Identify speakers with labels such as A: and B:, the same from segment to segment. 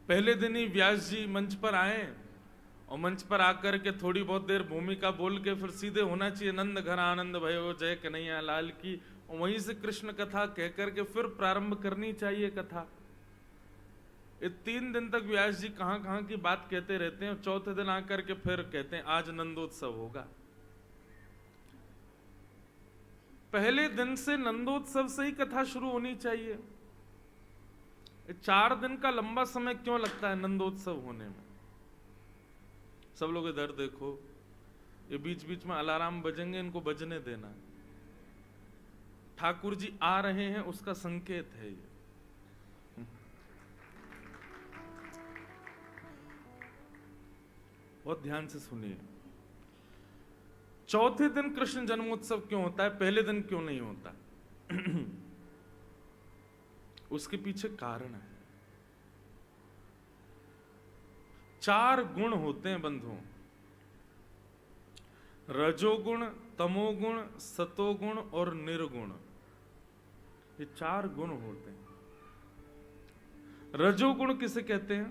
A: पहले दिन ही व्यास जी मंच पर आए और मंच पर आकर के थोड़ी बहुत देर भूमिका बोल के फिर सीधे होना चाहिए नंद घर आनंद भयो जय कन्हैया लाल की, और वहीं से कृष्ण कथा कह करके फिर प्रारंभ करनी चाहिए कथा। ये 3 दिन तक व्यास जी कहां कहां की बात कहते रहते हैं और चौथे दिन आकर के फिर कहते हैं आज नंदोत्सव होगा। पहले दिन से नंदोत्सव से ही कथा शुरू होनी चाहिए। 4 दिन का लंबा समय क्यों लगता है नंदोत्सव होने में? सब लोग इधर देखो, ये बीच बीच में अलार्म बजेंगे, इनको बजने देना। ठाकुर जी आ रहे हैं उसका संकेत है ये। बहुत ध्यान से सुनिए। चौथे दिन कृष्ण जन्मोत्सव क्यों होता है, पहले दिन क्यों नहीं होता? उसके पीछे कारण है। 4 गुण होते हैं बंधुओं, रजोगुण, तमोगुण, सतोगुण और निर्गुण। ये 4 गुण होते हैं। रजोगुण किसे कहते हैं?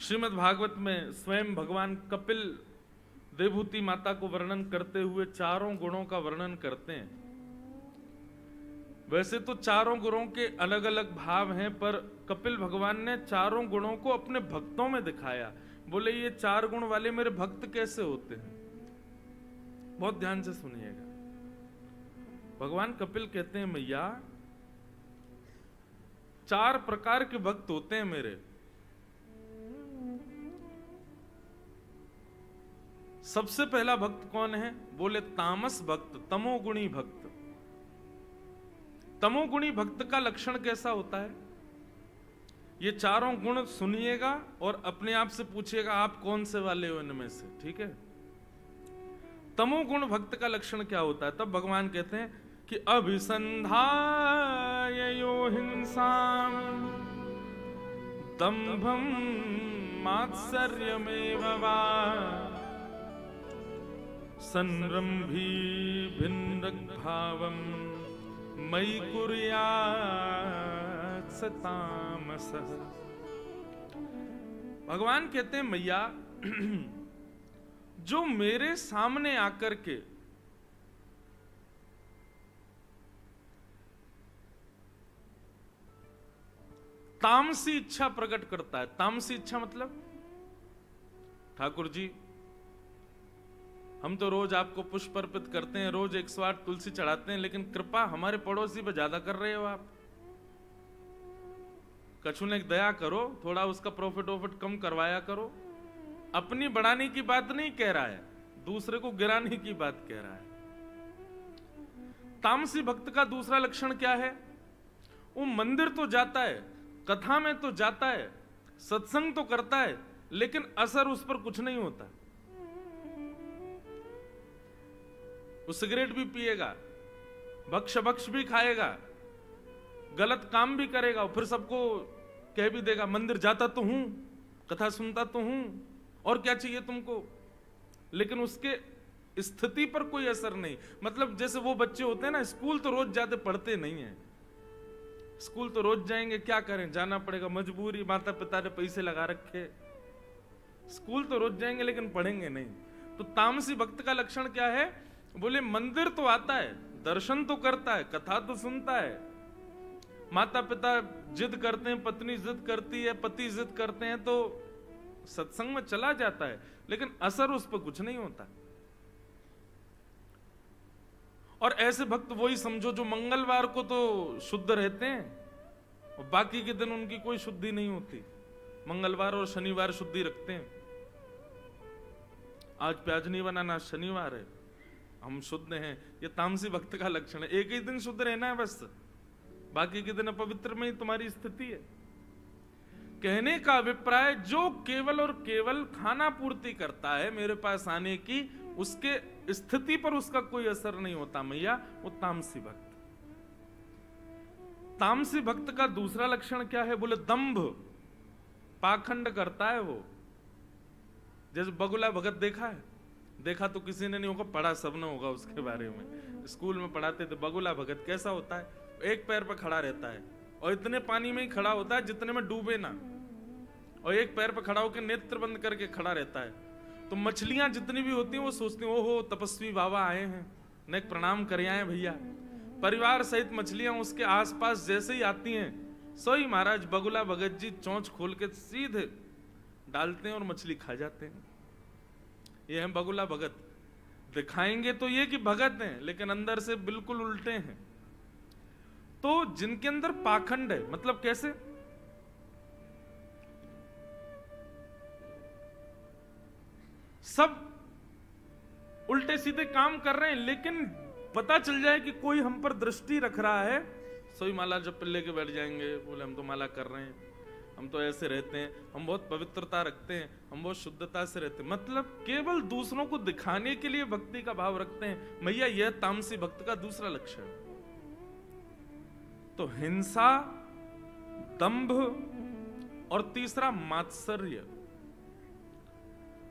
A: श्रीमद् भागवत में स्वयं भगवान कपिल देवहूति माता को वर्णन करते हुए 4 गुणों का वर्णन करते हैं। वैसे तो 4 गुणों के अलग अलग भाव हैं, पर कपिल भगवान ने 4 गुणों को अपने भक्तों में दिखाया। बोले ये 4 गुण वाले मेरे भक्त कैसे होते हैं? बहुत ध्यान से सुनिएगा। भगवान कपिल कहते हैं मैया 4 प्रकार के भक्त होते हैं मेरे। सबसे पहला भक्त कौन है? बोले तामस भक्त, तमोगुणी भक्त। तमोगुणी भक्त का लक्षण कैसा होता है? ये 4 गुण सुनिएगा और अपने आप से पूछिएगा आप कौन से वाले हो इनमें से, ठीक है? तमोगुण भक्त का लक्षण क्या होता है? तब भगवान कहते हैं कि अभिसंधायो हिंसाम दंभम मात्सर्यमेव वा संरंभी भिन्नक भावम मयि कुर्यात् स तामसः। भगवान कहते हैं मैया जो मेरे सामने आकर के तामसी इच्छा प्रकट करता है। तामसी इच्छा मतलब ठाकुर जी हम तो रोज आपको पुष्प अर्पित करते हैं, रोज 108 तुलसी चढ़ाते हैं, लेकिन कृपा हमारे पड़ोसी पे ज्यादा कर रहे हो आप। कछु ने दया करो, थोड़ा उसका प्रॉफिट वॉफिट कम करवाया करो। अपनी बढ़ाने की बात नहीं कह रहा है, दूसरे को गिराने की बात कह रहा है। तामसी भक्त का दूसरा लक्षण क्या है? वो मंदिर तो जाता है, कथा में तो जाता है, सत्संग तो करता है, लेकिन असर उस पर कुछ नहीं होता। वो सिगरेट भी पिएगा, भक्ष भी खाएगा, गलत काम भी करेगा और फिर सबको कह भी देगा मंदिर जाता तो हूं, कथा सुनता तो हूं, और क्या चाहिए तुमको? लेकिन उसके स्थिति पर कोई असर नहीं। मतलब जैसे वो बच्चे होते हैं ना, स्कूल तो रोज जाते, पढ़ते नहीं है। स्कूल तो रोज जाएंगे, क्या करें, जाना पड़ेगा, मजबूरी, माता पिता ने पैसे लगा रखे। स्कूल तो रोज जाएंगे लेकिन पढ़ेंगे नहीं। तो तामसी भक्त का लक्षण क्या है? बोले मंदिर तो आता है, दर्शन तो करता है, कथा तो सुनता है, माता पिता जिद करते हैं, पत्नी जिद करती है, पति जिद करते हैं, तो सत्संग में चला जाता है, लेकिन असर उस पर कुछ नहीं होता। और ऐसे भक्त वही समझो जो मंगलवार को तो शुद्ध रहते हैं और बाकी के दिन उनकी कोई शुद्धि नहीं होती। मंगलवार और शनिवार शुद्धि रखते हैं, आज प्याज नहीं बनाना, शनिवार है, हम शुद्ध हैं। ये तामसी भक्त का लक्षण है। एक ही दिन शुद्ध रहना है बस, बाकी के दिन अपवित्र में ही तुम्हारी स्थिति है। कहने का अभिप्राय जो केवल और केवल खाना पूर्ति करता है मेरे पास आने की, उसके स्थिति पर उसका कोई असर नहीं होता मैया, वो तामसी भक्त। तामसी भक्त का दूसरा लक्षण क्या है? बोले दंभ, पाखंड करता है वो। जैसे बगुला भगत देखा है? देखा तो किसी ने नहीं होगा, पढ़ा सबने होगा उसके बारे में। स्कूल में पढ़ाते थे बगुला भगत कैसा होता है? एक पैर पर खड़ा रहता है, और इतने पानी में ही खड़ा होता है जितने में डूबे ना, और एक पैर पर खड़ा होकर नेत्र बंद करके खड़ा रहता है। तो मछलियां जितनी भी होती हैं वो सोचती हैं ओहो तपस्वी बाबा आए हैं, ने प्रणाम कर आए भैया। परिवार सहित मछलियां उसके आसपास जैसे ही आती हैं, सोई महाराज बगुला भगत जी चोंच खोल के सीधे डालते हैं और मछली खा जाते हैं। ये हैं बगुला भगत। दिखाएंगे तो ये कि भगत हैं, लेकिन अंदर से बिल्कुल उल्टे हैं। तो जिनके अंदर पाखंड है, मतलब कैसे? सब उल्टे सीधे काम कर रहे हैं, लेकिन पता चल जाए कि कोई हम पर दृष्टि रख रहा है, सोई माला जब पिल्ले के बैठ जाएंगे, बोले हम तो माला कर रहे हैं, हम तो ऐसे रहते हैं, हम बहुत पवित्रता रखते हैं, हम बहुत शुद्धता से रहते हैं। मतलब केवल दूसरों को दिखाने के लिए भक्ति का भाव रखते हैं। मैया यह तामसी भक्त का दूसरा लक्षण। तो हिंसा, दंभ और तीसरा मात्सर्य।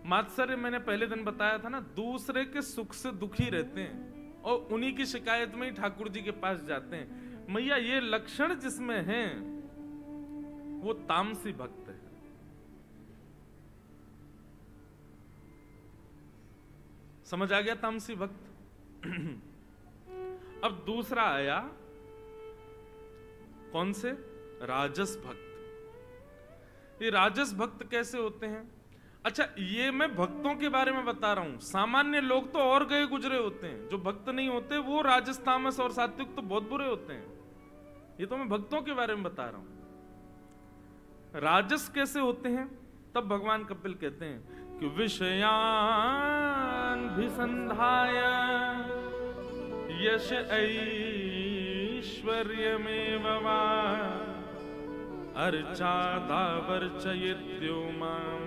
A: मात्सर्य मैंने पहले दिन बताया था ना, दूसरे के सुख से दुखी रहते हैं और उन्हीं की शिकायत में ही ठाकुर जी के पास जाते हैं। मैया ये लक्षण जिसमें हैं वो तामसी भक्त है। समझ आ गया तामसी भक्त? अब दूसरा आया, कौन से? राजस भक्त। ये राजस भक्त कैसे होते हैं? अच्छा, ये मैं भक्तों के बारे में बता रहा हूं। सामान्य लोग तो और गए गुजरे होते हैं, जो भक्त नहीं होते वो राजस, तामस और सात्विक तो बहुत बुरे होते हैं। ये तो मैं भक्तों के बारे में बता रहा हूं। राजस कैसे होते हैं? तब भगवान कपिल कहते हैं कि विषयान भिसंधाय यश ऐश्वर्यमेव वा अर्चादावर्चयेद्यो मां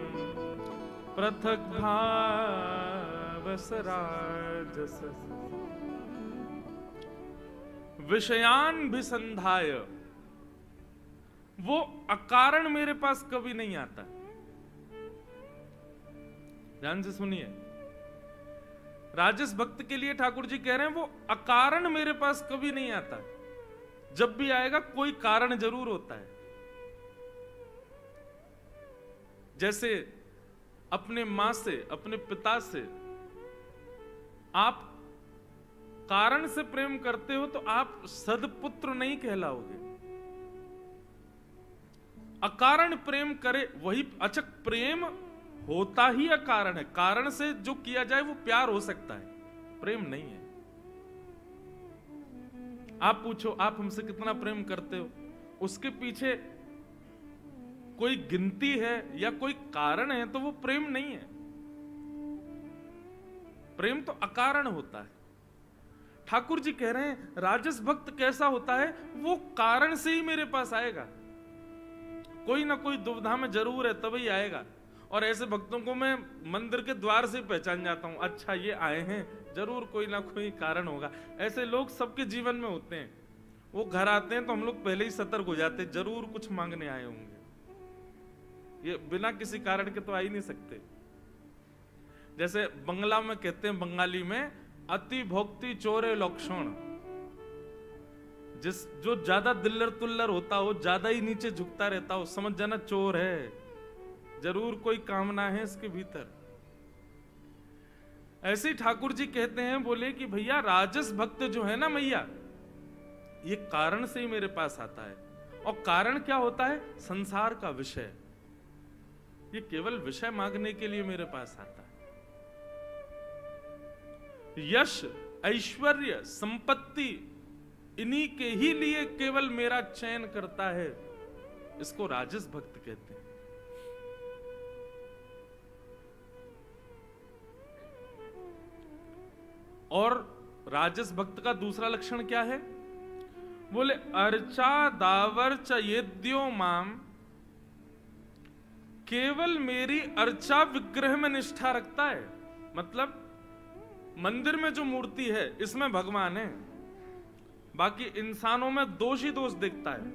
A: पृथक भावस राजस। विषयान भिसंधाय, वो अकारण मेरे पास कभी नहीं आता। ध्यान से सुनिए, राजस भक्त के लिए ठाकुर जी कह रहे हैं वो अकारण मेरे पास कभी नहीं आता। जब भी आएगा कोई कारण जरूर होता है। जैसे अपने मां से, अपने पिता से आप कारण से प्रेम करते हो तो आप सदपुत्र नहीं कहलाओगे। अकारण प्रेम करे वही, अच्छा प्रेम होता ही अकारण है। कारण से जो किया जाए वो प्यार हो सकता है, प्रेम नहीं है। आप पूछो आप हमसे कितना प्रेम करते हो, उसके पीछे कोई गिनती है या कोई कारण है तो वो प्रेम नहीं है। प्रेम तो अकारण होता है। ठाकुर जी कह रहे हैं राजस भक्त कैसा होता है? वो कारण से ही मेरे पास आएगा, कोई ना कोई दुविधा में जरूर है तभी आएगा। और ऐसे भक्तों को मैं मंदिर के द्वार से पहचान जाता हूं, अच्छा ये आए हैं, जरूर कोई ना कोई कारण होगा। ऐसे लोग सबके जीवन में होते हैं। वो घर आते हैं तो हम लोग पहले ही सतर्क हो जाते हैं, जरूर कुछ मांगने आए होंगे। ये बिना किसी कारण के तो आ ही नहीं सकते। जैसे बंगला में कहते हैं, बंगाली में अति भोक्ति चोरे लक्षण। जो ज्यादा दिल्लर तुल्लर होता हो, ज्यादा ही नीचे झुकता रहता हो, समझ जाना चोर है, जरूर कोई कामना है इसके भीतर। ऐसे ही ठाकुर जी कहते हैं, बोले कि भैया राजस भक्त जो है ना मैया, ये कारण से ही मेरे पास आता है। और कारण क्या होता है? संसार का विषय। ये केवल विषय मांगने के लिए मेरे पास आता है। यश, ऐश्वर्य, संपत्ति, इन्हीं के ही लिए केवल मेरा चयन करता है। इसको राजस भक्त कहते हैं। और राजस भक्त का दूसरा लक्षण क्या है? बोले अर्चा दावर चयेद्यो माम, केवल मेरी अर्चा विग्रह में निष्ठा रखता है। मतलब मंदिर में जो मूर्ति है इसमें भगवान है, बाकी इंसानों में दोष ही दोष दिखता है।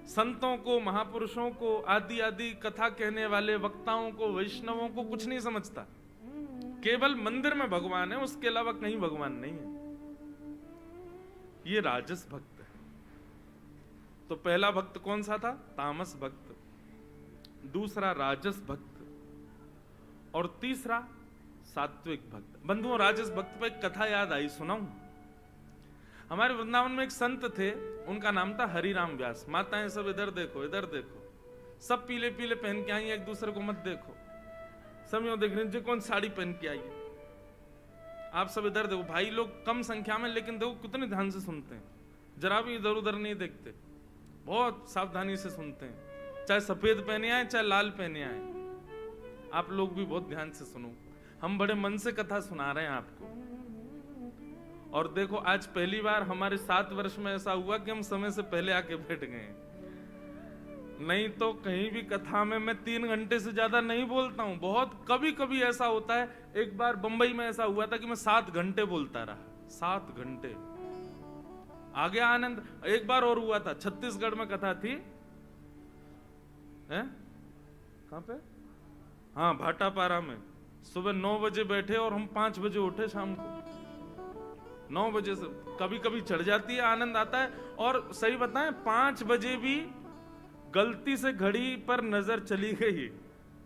A: संतों को, महापुरुषों को, आदि आदि कथा कहने वाले वक्ताओं को, वैष्णवों को कुछ नहीं समझता। केवल मंदिर में भगवान है, उसके अलावा कहीं भगवान नहीं है। ये राजस भक्त है। तो पहला भक्त कौन सा था? तामस भक्त, दूसरा राजस भक्त, और तीसरा सात्विक भक्त। बंधुओं, राजस भक्त पर एक कथा याद आई, सुनाऊं? हमारे वृंदावन में एक संत थे, उनका नाम था हरिराम व्यास। माताएं सब इधर देखो, इधर देखो, सब पीले पीले पहन के आई, एक दूसरे को मत देखो। सब यूं देख रहे हैं कौन साड़ी पहन के आई है। आप सब इधर देखो, भाई लोग कम संख्या में, लेकिन देखो कितने ध्यान से सुनते हैं, जरा भी इधर उधर नहीं देखते, बहुत सावधानी से सुनते हैं। चाहे सफेद पहने आए चाहे लाल पहने आए, आप लोग भी बहुत ध्यान से सुनो। हम बड़े मन से कथा सुना रहे हैं आपको। और देखो, आज पहली बार हमारे 7 वर्ष में ऐसा हुआ कि हम समय से पहले आके बैठ गए। नहीं तो कहीं भी कथा में मैं 3 घंटे से ज्यादा नहीं बोलता हूं। बहुत कभी कभी ऐसा होता है। एक बार बंबई में ऐसा हुआ था कि मैं 7 घंटे बोलता रहा, 7 घंटे। आगे आनंद। एक बार और हुआ था, छत्तीसगढ़ में कथा थी, कहां पे? हाँ, भाटापारा में। सुबह 9 बजे बैठे और हम 5 बजे उठे शाम को। 9 बजे से कभी कभी चढ़ जाती है, आनंद आता है। और सही बताएं, 5 बजे भी गलती से घड़ी पर नजर चली गई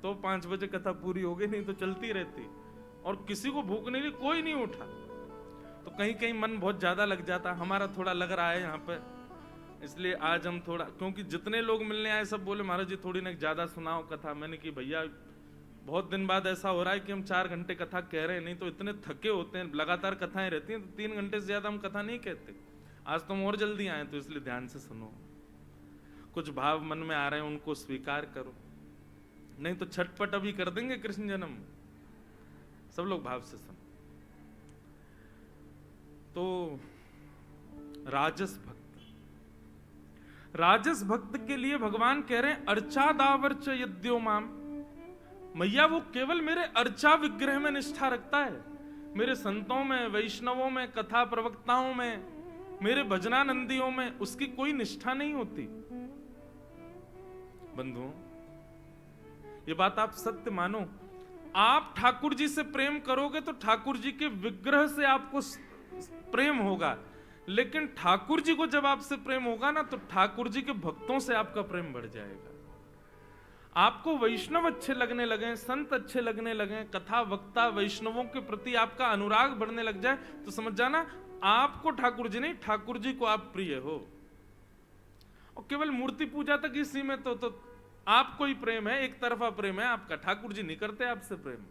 A: तो 5 बजे कथा पूरी हो गई, नहीं तो चलती रहती। और किसी को भूख नहीं, कोई नहीं उठा। तो कहीं कहीं मन बहुत ज्यादा लग जाता। हमारा थोड़ा लग रहा है यहाँ पे, इसलिए आज हम थोड़ा, क्योंकि जितने लोग मिलने आए सब बोले महाराज जी थोड़ी ना ज्यादा सुनाओ कथा। मैंने कि भैया बहुत दिन बाद ऐसा हो रहा है कि हम 4 घंटे कथा कह रहे हैं, नहीं तो इतने थके होते हैं, लगातार कथाएं रहती हैं, तो 3 घंटे से ज्यादा हम कथा नहीं कहते। आज तो हम और जल्दी आए, तो इसलिए ध्यान से सुनो। कुछ भाव मन में आ रहे हैं उनको स्वीकार करो, नहीं तो छटपट अभी कर देंगे कृष्ण जन्म। सब लोग भाव से सुनो। तो राजस भक्त, राजस भक्त के लिए भगवान कह रहे हैं अर्चादावर्च यद्यो माम। मैया वो केवल मेरे अर्चा विग्रह में निष्ठा रखता है, मेरे संतों में, वैष्णवों में, कथा प्रवक्ताओं में, मेरे भजनानंदियों में उसकी कोई निष्ठा नहीं होती। बंधुओं, ये बात आप सत्य मानो। आप ठाकुर जी से प्रेम करोगे तो ठाकुर जी के विग्रह से आपको प्रेम होगा, लेकिन ठाकुर जी को जब आपसे प्रेम होगा ना, तो ठाकुर जी के भक्तों से आपका प्रेम बढ़ जाएगा। आपको वैष्णव अच्छे लगने लगे, संत अच्छे लगने लगे, कथा वक्ता वैष्णवों के प्रति आपका अनुराग बढ़ने लग जाए, तो समझ जाना आपको ठाकुर जी नहीं, ठाकुर जी को आप प्रिय हो। और केवल मूर्ति पूजा तक ही सीमित हो तो आपको ही प्रेम है, एक तरफा प्रेम है आपका, ठाकुर जी नहीं करते आपसे प्रेम।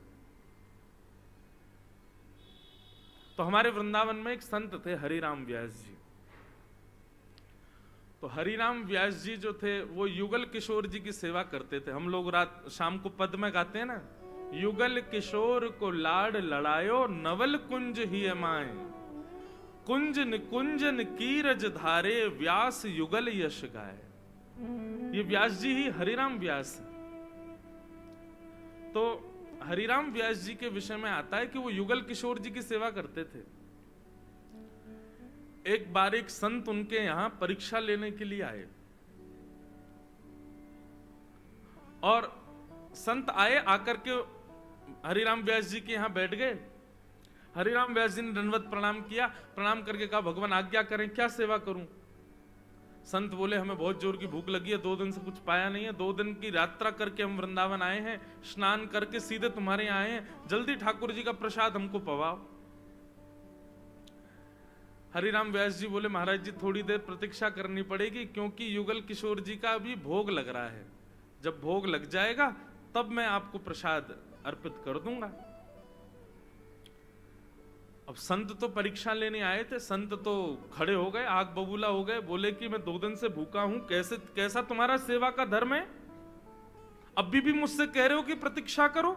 A: तो हमारे वृंदावन में एक संत थे हरिराम व्यास जी। तो हरिराम व्यास जी जो थे वो युगल किशोर जी की सेवा करते थे। हम लोग रात शाम को पद में गाते हैं ना, युगल किशोर को लाड लड़ायो, नवल कुंज ही माए, कुंज निकुंजन कीरज धारे, व्यास युगल यश गाए। ये व्यास जी ही हरिराम व्यास है। तो हरिराम व्यास जी के विषय में आता है कि वो युगल किशोर जी की सेवा करते थे। एक बार एक संत उनके यहां परीक्षा लेने के लिए आए, और संत आए, आकर के हरिराम व्यास जी के यहां बैठ गए। हरिराम व्यास जी ने दंडवत प्रणाम किया, प्रणाम करके कहा भगवान आज्ञा करें, क्या सेवा करूं? संत बोले हमें बहुत जोर की भूख लगी है, 2 दिन से कुछ पाया नहीं है, 2 दिन की यात्रा करके हम वृंदावन आए हैं, स्नान करके सीधे तुम्हारे यहाँ आए हैं, जल्दी ठाकुर जी का प्रसाद हमको पवाओ। हरिराम व्यास जी बोले महाराज जी थोड़ी देर प्रतीक्षा करनी पड़ेगी, क्योंकि युगल किशोर जी का अभी भोग लग रहा है, जब भोग लग जाएगा तब मैं आपको प्रसाद अर्पित कर दूंगा। अब संत तो परीक्षा लेने आए थे, संत तो खड़े हो गए, आग बबूला हो गए, बोले कि मैं 2 दिन से भूखा हूं, कैसा तुम्हारा सेवा का धर्म है? अभी भी मुझसे कह रहे हो कि प्रतीक्षा करो?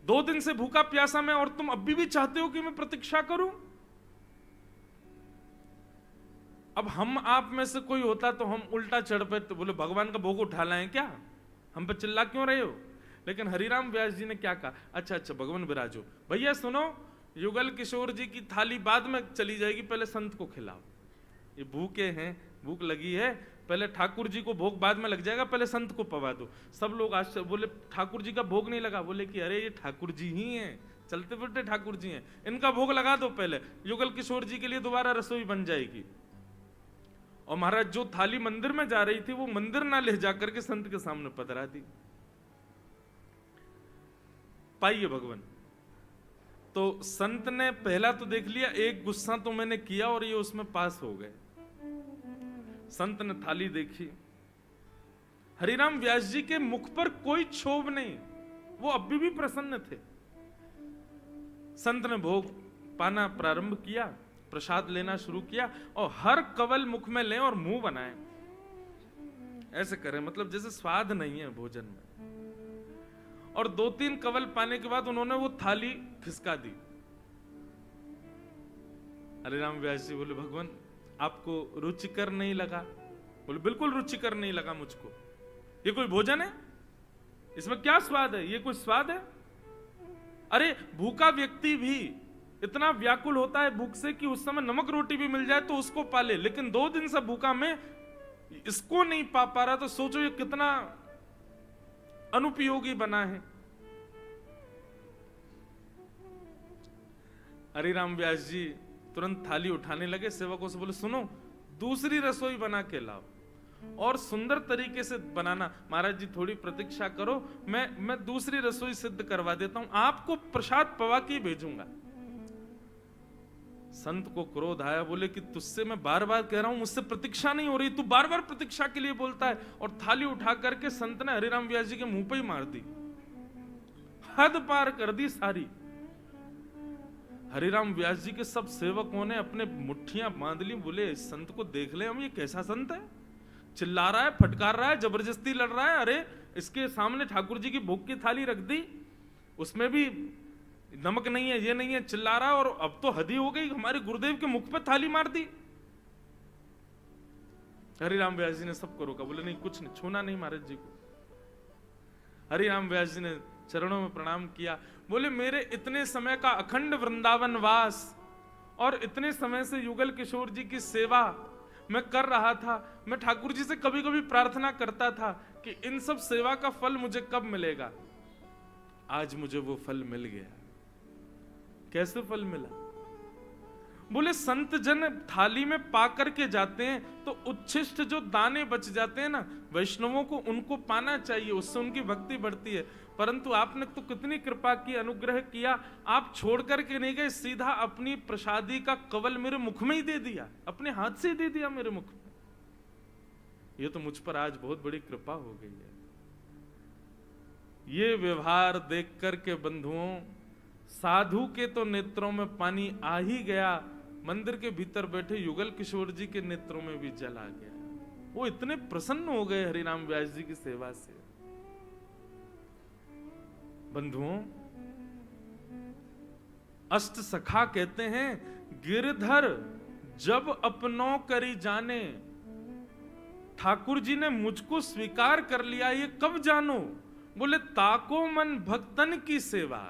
A: 2 दिन से भूखा प्यासा मैं, और तुम अभी भी चाहते हो कि मैं प्रतीक्षा करूं? अब हम आप में से कोई होता तो हम उल्टा चढ़ पे, तो बोले भगवान का भोग उठा लाएं क्या, हम पे चिल्ला क्यों रहे हो? लेकिन हरिराम व्यास जी ने क्या कहा, अच्छा भगवान विराजो, भैया सुनो, युगल किशोर जी की थाली बाद में चली जाएगी, पहले संत को खिलाओ, ये भूखे हैं, भूख लगी है, पहले ठाकुर जी को भोग बाद में लग जाएगा, पहले संत को पवा दो। सब लोग आज बोले ठाकुर जी का भोग नहीं लगा, बोले कि अरे ये ठाकुर जी ही हैं, चलते फिरते ठाकुर जी हैं, इनका भोग लगा दो पहले, युगल किशोर जी के लिए दोबारा रसोई बन जाएगी। और महाराज जो थाली मंदिर में जा रही थी वो मंदिर ना ले जाकर के संत के सामने पधरा दी। पाइए भगवान, तो संत ने पहला तो देख लिया, एक गुस्सा तो मैंने किया और ये उसमें पास हो गए। संत ने थाली देखी, हरिराम व्यास जी के मुख पर कोई क्षोभ नहीं, वो अभी भी प्रसन्न थे। संत ने भोग पाना प्रारंभ किया, प्रसाद लेना शुरू किया और हर कवल मुख में लें और मुंह बनाएं, ऐसे करें, मतलब जैसे स्वाद नहीं है भोजन में। और 2-3 कवल पाने के बाद उन्होंने वो थाली खिसका दी। हरिराम व्यास जी बोले, भगवान आपको रुचिकर नहीं लगा? बोले बिल्कुल रुचिकर नहीं लगा मुझको। ये कोई भोजन है? इसमें क्या स्वाद है? ये कोई स्वाद है? अरे भूखा व्यक्ति भी इतना व्याकुल होता है भूख से कि उस समय नमक रोटी भी मिल जाए तो उसको पाले, लेकिन 2 दिन से भूखा में इसको नहीं पा रहा, तो सोचो ये कितना अनुपयोगी बना है। हरिराम व्यास जी तुरंत थाली उठाने लगे, सेवकों से बोले सुनो दूसरी रसोई बना के लाओ और सुंदर तरीके से बनाना। महाराज जी थोड़ी प्रतीक्षा करो, मैं दूसरी रसोई सिद्ध करवा देता हूं, आपको प्रसाद पवा के भेजूंगा। संत को क्रोध आया, बोले कि तुझसे मैं बार बार कह रहा हूं, मुझसे प्रतीक्षा नहीं हो रही, तू बार बार प्रतीक्षा के लिए बोलता है। और थाली उठा करके संत ने हरिराम व्यास जी के मुंह पे ही मार दी, हद पार कर दी सारी। हरिराम व्यास जी के सब सेवकों ने अपने मुट्ठियां बांध ली, बोले इस संत को देख ले हम, ये कैसा संत है, चिल्ला रहा है, फटकार रहा है, जबरदस्ती लड़ रहा है। अरे इसके सामने ठाकुर जी की भोग की थाली रख दी, उसमें भी नमक नहीं है, ये नहीं है, चिल्ला रहा है, और अब तो हद ही हो गई, हमारे गुरुदेव के मुख पर थाली मार दी। हरिराम व्यास जी ने सबको रोका, बोले नहीं कुछ नहीं, छूना नहीं महाराज जी को। हरिराम व्यास जी ने चरणों में प्रणाम किया, बोले मेरे इतने समय का अखंड वृंदावन वास और इतने समय से युगल किशोर जी की सेवा मैं कर रहा था, मैं ठाकुर जी से कभी कभी प्रार्थना करता था कि इन सब सेवा का फल मुझे कब मिलेगा। आज मुझे वो फल मिल गया। कैसे फल मिला? बोले संत जन थाली में पा करके जाते हैं तो उच्छिष्ट जो दाने बच जाते हैं ना, वैष्णवों को उनको पाना चाहिए, उससे उनकी भक्ति बढ़ती है। परंतु आपने तो कितनी कृपा की, अनुग्रह किया, आप छोड़ करके नहीं गए, सीधा अपनी प्रसादी का कवल मेरे मुख में ही दे दिया, अपने हाथ से ही दे दिया मेरे मुख में। ये तो मुझ पर आज बहुत बड़ी कृपा हो गई है। ये व्यवहार देख करके बंधुओं, साधु के तो नेत्रों में पानी आ ही गया, मंदिर के भीतर बैठे युगल किशोर जी के नेत्रों में भी जल आ गया। वो इतने प्रसन्न हो गए हरिराम व्यास जी की सेवा से। बंधुओं, अष्ट सखा कहते हैं, गिरधर जब अपनों करी जाने, ठाकुर जी ने मुझको स्वीकार कर लिया, ये कब जानो? बोले ताको मन भक्तन की सेवा,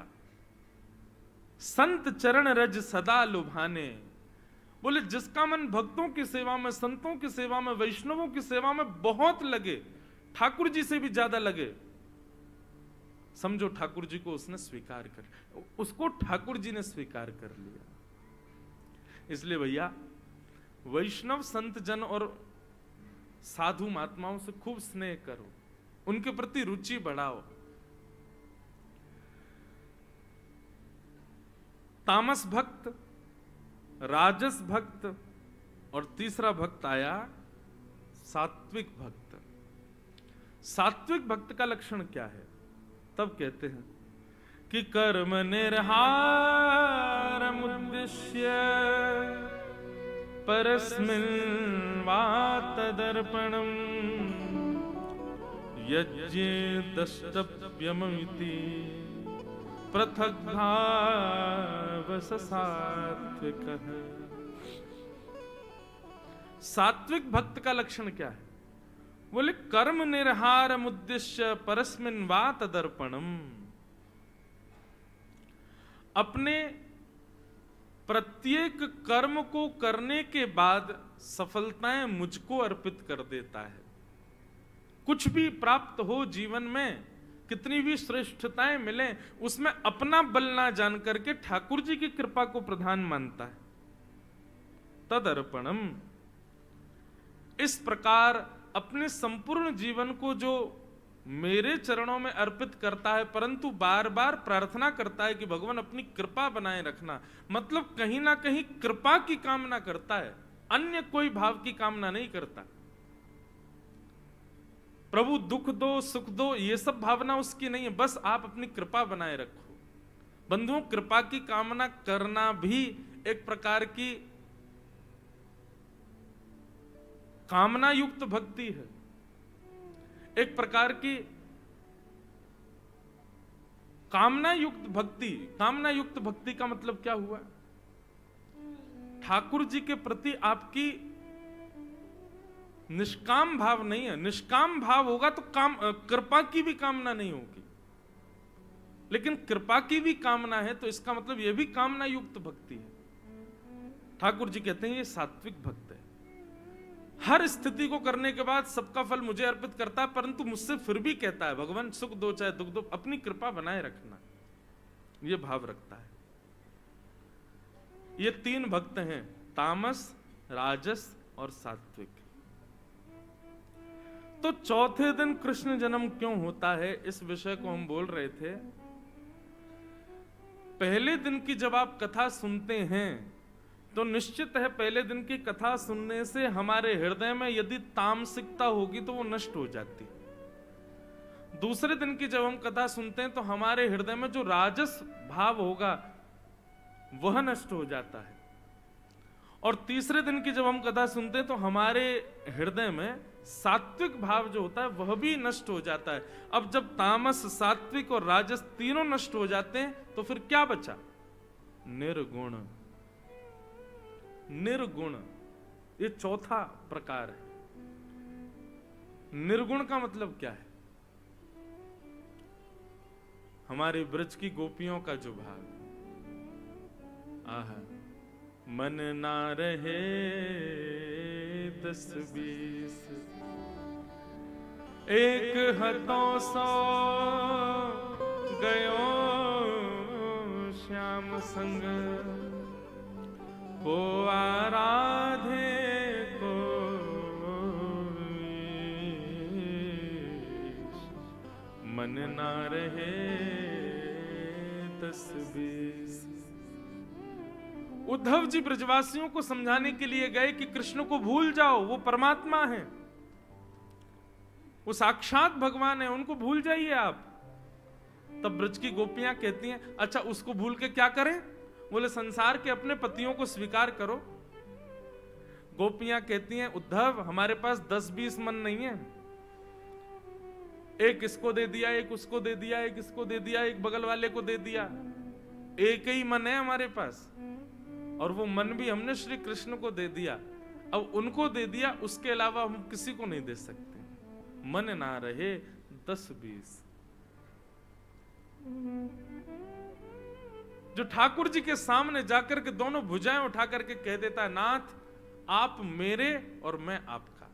A: संत चरण रज सदा लुभाने। बोले जिसका मन भक्तों की सेवा में, संतों की सेवा में, वैष्णवों की सेवा में बहुत लगे, ठाकुर जी से भी ज्यादा लगे, समझो ठाकुर जी को उसने स्वीकार कर, उसको ठाकुर जी ने स्वीकार कर लिया। इसलिए भैया वैष्णव संत जन और साधु महात्माओं से खूब स्नेह करो, उनके प्रति रुचि बढ़ाओ। तामस भक्त, राजस भक्त और तीसरा भक्त आया सात्विक भक्त। सात्विक भक्त का लक्षण क्या है? तब कहते हैं कि कर्म निर्हारम उद्देश्य परस्मिन् वा तदर्पणम् यज्ञे द्रष्टव्यमिति पृथक् भाव सात्विकः। सात्विक भक्त का लक्षण क्या है? बोले कर्म निर्हारम उद्देश्य परस्मिन् वा तदर्पणम्, अपने प्रत्येक कर्म को करने के बाद सफलताएं मुझको अर्पित कर देता है। कुछ भी प्राप्त हो जीवन में, कितनी भी श्रेष्ठताएं मिले, उसमें अपना बल ना जान करके ठाकुर जी की कृपा को प्रधान मानता है। तदर्पणम, इस प्रकार अपने संपूर्ण जीवन को जो मेरे चरणों में अर्पित करता है, परंतु बार बार प्रार्थना करता है कि भगवान अपनी कृपा बनाए रखना, मतलब कहीं ना कहीं कृपा की कामना करता है, अन्य कोई भाव की कामना नहीं करता। प्रभु दुख दो सुख दो ये सब भावना उसकी नहीं है, बस आप अपनी कृपा बनाए रखो। बंधुओं, कृपा की कामना करना भी एक प्रकार की कामना युक्त भक्ति है, एक प्रकार की कामना युक्त भक्ति। कामना युक्त भक्ति का मतलब क्या हुआ? ठाकुर जी के प्रति आपकी निष्काम भाव नहीं है। निष्काम भाव होगा तो कृपा की भी कामना नहीं होगी, लेकिन कृपा की भी कामना है तो इसका मतलब यह भी कामना युक्त भक्ति है। ठाकुर जी कहते हैं ये सात्विक भक्त है, हर स्थिति को करने के बाद सबका फल मुझे अर्पित करता है, परंतु मुझसे फिर भी कहता है भगवान सुख दो चाहे दुख दो, अपनी कृपा बनाए रखना, यह भाव रखता है। ये तीन भक्त हैं, तामस, राजस और सात्विक। तो चौथे दिन कृष्ण जन्म क्यों होता है, इस विषय को हम बोल रहे थे। पहले दिन की जब आप कथा सुनते हैं तो निश्चित है पहले दिन की कथा सुनने से हमारे हृदय में यदि तामसिकता होगी तो वो नष्ट हो जाती है। दूसरे दिन की जब हम कथा सुनते हैं तो हमारे हृदय में जो राजस भाव होगा वह नष्ट हो जाता है, और तीसरे दिन की जब हम कथा सुनते हैं तो हमारे हृदय में सात्विक भाव जो होता है वह भी नष्ट हो जाता है। अब जब तामस, सात्विक और राजस तीनों नष्ट हो जाते हैं तो फिर क्या बचा? निर्गुण। निर्गुण ये चौथा प्रकार है। निर्गुण का मतलब क्या है? हमारे ब्रज की गोपियों का जो भाव, आहा, मन ना रहे 10-20, एक हथों सौ गयो श्याम संग, को आराधे को मन ना रहे 10-20। उद्धव जी ब्रजवासियों को समझाने के लिए गए कि कृष्ण को भूल जाओ, वो परमात्मा है, वो साक्षात भगवान है, उनको भूल जाइए आप। तब ब्रज की गोपियां कहती हैं अच्छा उसको भूल के क्या करें? बोले संसार के अपने पतियों को स्वीकार करो। गोपियां कहती हैं उद्धव हमारे पास 10-20 मन नहीं है, एक इसको दे दिया, एक उसको दे दिया, एक इसको दे दिया, एक बगल वाले को दे दिया, एक ही मन है हमारे पास, और वो मन भी हमने श्री कृष्ण को दे दिया। अब उनको दे दिया, उसके अलावा हम किसी को नहीं दे सकते। मन ना रहे 10-20। जो ठाकुर जी के सामने जाकर के दोनों भुजाएं उठा करके कह देता है नाथ आप मेरे और मैं आपका।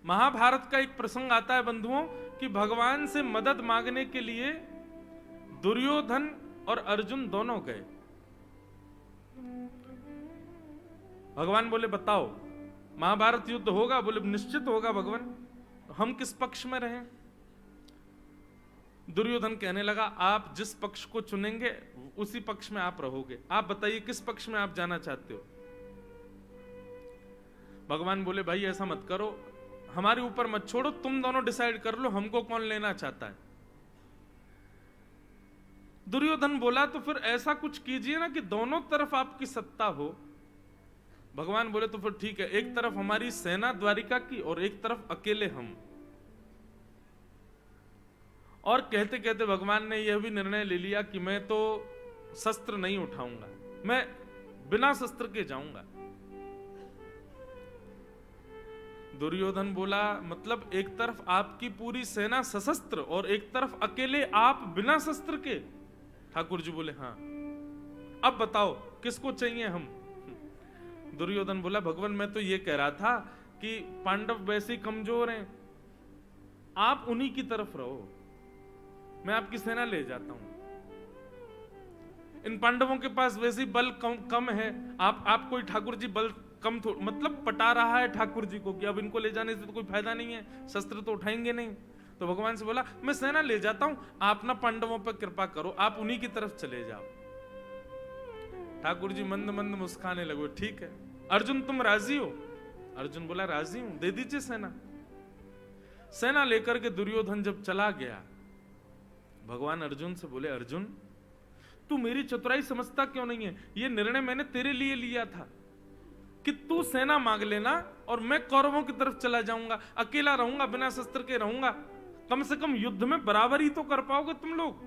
A: महाभारत का एक प्रसंग आता है बंधुओं कि भगवान से मदद मांगने के लिए दुर्योधन और अर्जुन दोनों गए। भगवान बोले बताओ महाभारत युद्ध होगा? बोले निश्चित होगा भगवान, हम किस पक्ष में रहें? दुर्योधन कहने लगा आप जिस पक्ष को चुनेंगे उसी पक्ष में आप रहोगे, आप बताइए किस पक्ष में आप जाना चाहते हो? भगवान बोले भाई ऐसा मत करो, हमारे ऊपर मत छोड़ो, तुम दोनों डिसाइड कर लो हमको कौन लेना चाहता है। दुर्योधन बोला तो फिर ऐसा कुछ कीजिए ना कि दोनों तरफ आपकी सत्ता हो। भगवान बोले तो फिर ठीक है, एक तरफ हमारी सेना द्वारिका की और एक तरफ अकेले हम। और कहते कहते भगवान ने यह भी निर्णय ले लिया कि मैं तो शस्त्र नहीं उठाऊंगा, मैं बिना शस्त्र के जाऊंगा। दुर्योधन बोला मतलब एक तरफ आपकी पूरी सेना सशस्त्र और एक तरफ अकेले आप बिना शस्त्र के? ठाकुर जी बोले हाँ। अब बताओ किसको चाहिए हम? दुर्योधन बोला भगवान मैं तो ये कह रहा था कि पांडव वैसे कमजोर हैं, आप उन्हीं की तरफ रहो, मैं आपकी सेना ले जाता हूं। इन पांडवों के पास वैसे बल कम है, आप कोई ठाकुर जी बल कम मतलब पटा रहा है ठाकुर जी को कि अब इनको ले जाने से तो कोई फायदा नहीं है, शस्त्र तो उठाएंगे नहीं। तो भगवान से बोला मैं सेना ले जाता हूं, आप ना पांडवों पर कृपा करो, आप उन्हीं की तरफ चले जाओ। ठाकुर जी मंद मंद मुस्काने लगे, ठीक है अर्जुन तुम राजी हो? अर्जुन बोला राजी हूं, दे दीजिए सेना। सेना लेकर के दुर्योधन जब चला गया, भगवान अर्जुन से बोले अर्जुन तू मेरी चतुराई समझता क्यों नहीं है? ये निर्णय मैंने तेरे लिए लिया था कि तू सेना मांग लेना और मैं कौरवों की तरफ चला जाऊंगा, अकेला रहूंगा, बिना शस्त्र के रहूंगा, कम से कम युद्ध में बराबर ही तो कर पाओगे तुम लोग।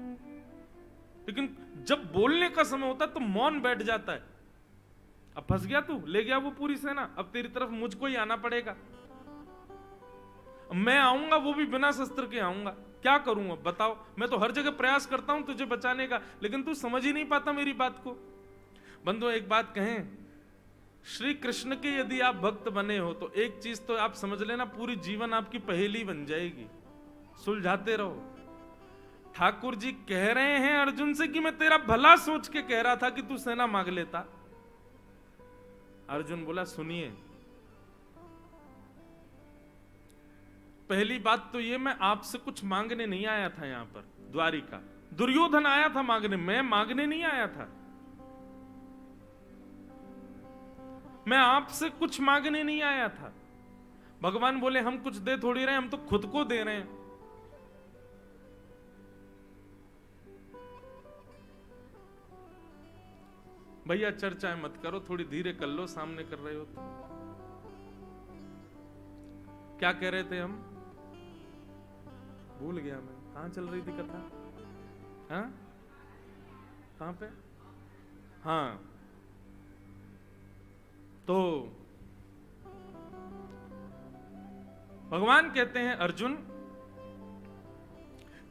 A: लेकिन जब बोलने का समय होता है तो मौन बैठ जाता है। अब फंस गया तू, ले गया वो पूरी सेना, अब तेरी तरफ मुझको ही आना पड़ेगा। मैं आऊंगा वो भी बिना शस्त्र के आऊंगा, क्या करूंगा बताओ? मैं तो हर जगह प्रयास करता हूं तुझे बचाने का, लेकिन तू समझ ही नहीं पाता मेरी बात को। बंधुओं एक बात कहें, श्री कृष्ण के यदि आप भक्त बने हो तो एक चीज तो आप समझ लेना, पूरी जीवन आपकी पहेली बन जाएगी, सुलझाते रहो। ठाकुर जी कह रहे हैं अर्जुन से कि मैं तेरा भला सोच के कह रहा था कि तू सेना मांग लेता। अर्जुन बोला सुनिए, पहली बात तो ये मैं आपसे कुछ मांगने नहीं आया था यहां पर द्वारिका, दुर्योधन आया था मांगने, मैं मांगने नहीं आया था। मैं आपसे कुछ मांगने नहीं आया था। भगवान बोले हम कुछ दे थोड़ी रहे, हम तो खुद को दे रहे हैं। भैया चर्चाएं मत करो, थोड़ी धीरे कर लो, सामने कर रहे हो तो। क्या कह रहे थे हम? भूल गया मैं, कहां चल रही थी कथा? हाँ कहां पे? हाँ तो भगवान कहते हैं अर्जुन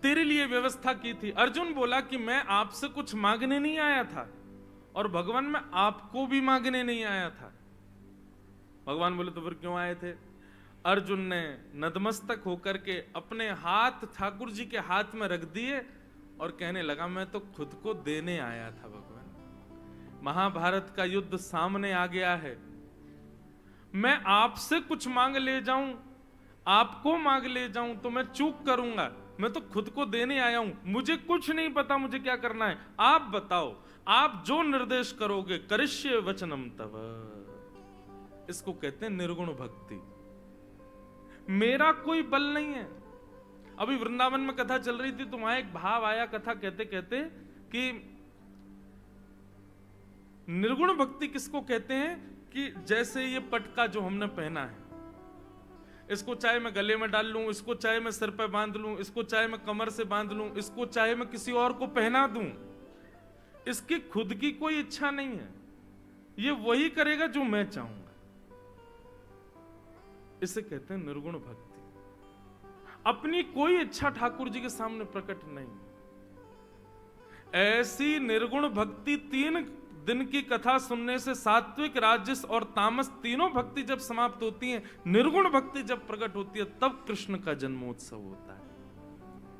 A: तेरे लिए व्यवस्था की थी। अर्जुन बोला कि मैं आपसे कुछ मांगने नहीं आया था, और भगवान मैं आपको भी मांगने नहीं आया था। भगवान बोले तो फिर क्यों आए थे? अर्जुन ने नतमस्तक होकर के अपने हाथ ठाकुर जी के हाथ में रख दिए और कहने लगा मैं तो खुद को देने आया था भगवान। महाभारत का युद्ध सामने आ गया है, मैं आपसे कुछ मांग ले जाऊं, आपको मांग ले जाऊं तो मैं चूक करूंगा। मैं तो खुद को देने आया हूं, मुझे कुछ नहीं पता मुझे क्या करना है, आप बताओ, आप जो निर्देश करोगे करिष्ये वचनम तव। इसको कहते हैं निर्गुण भक्ति। मेरा कोई बल नहीं है। अभी वृंदावन में कथा चल रही थी तो वहां एक भाव आया कथा कहते कहते कि निर्गुण भक्ति किसको कहते हैं कि जैसे ये पटका जो हमने पहना है, इसको चाहे मैं गले में डाल लूं, इसको चाहे मैं सिर पे बांध लूं, इसको चाहे मैं कमर से बांध लूं, इसको चाहे मैं किसी और को पहना दूं, इसकी खुद की कोई इच्छा नहीं है, ये वही करेगा जो मैं चाहूंगा। इसे कहते हैं निर्गुण भक्ति। अपनी कोई इच्छा ठाकुर जी के सामने प्रकट नहीं। ऐसी निर्गुण भक्ति 3 दिन की कथा सुनने से सात्विक, राजस और तामस तीनों भक्ति जब समाप्त होती है, निर्गुण भक्ति जब प्रकट होती है, तब कृष्ण का जन्मोत्सव होता है।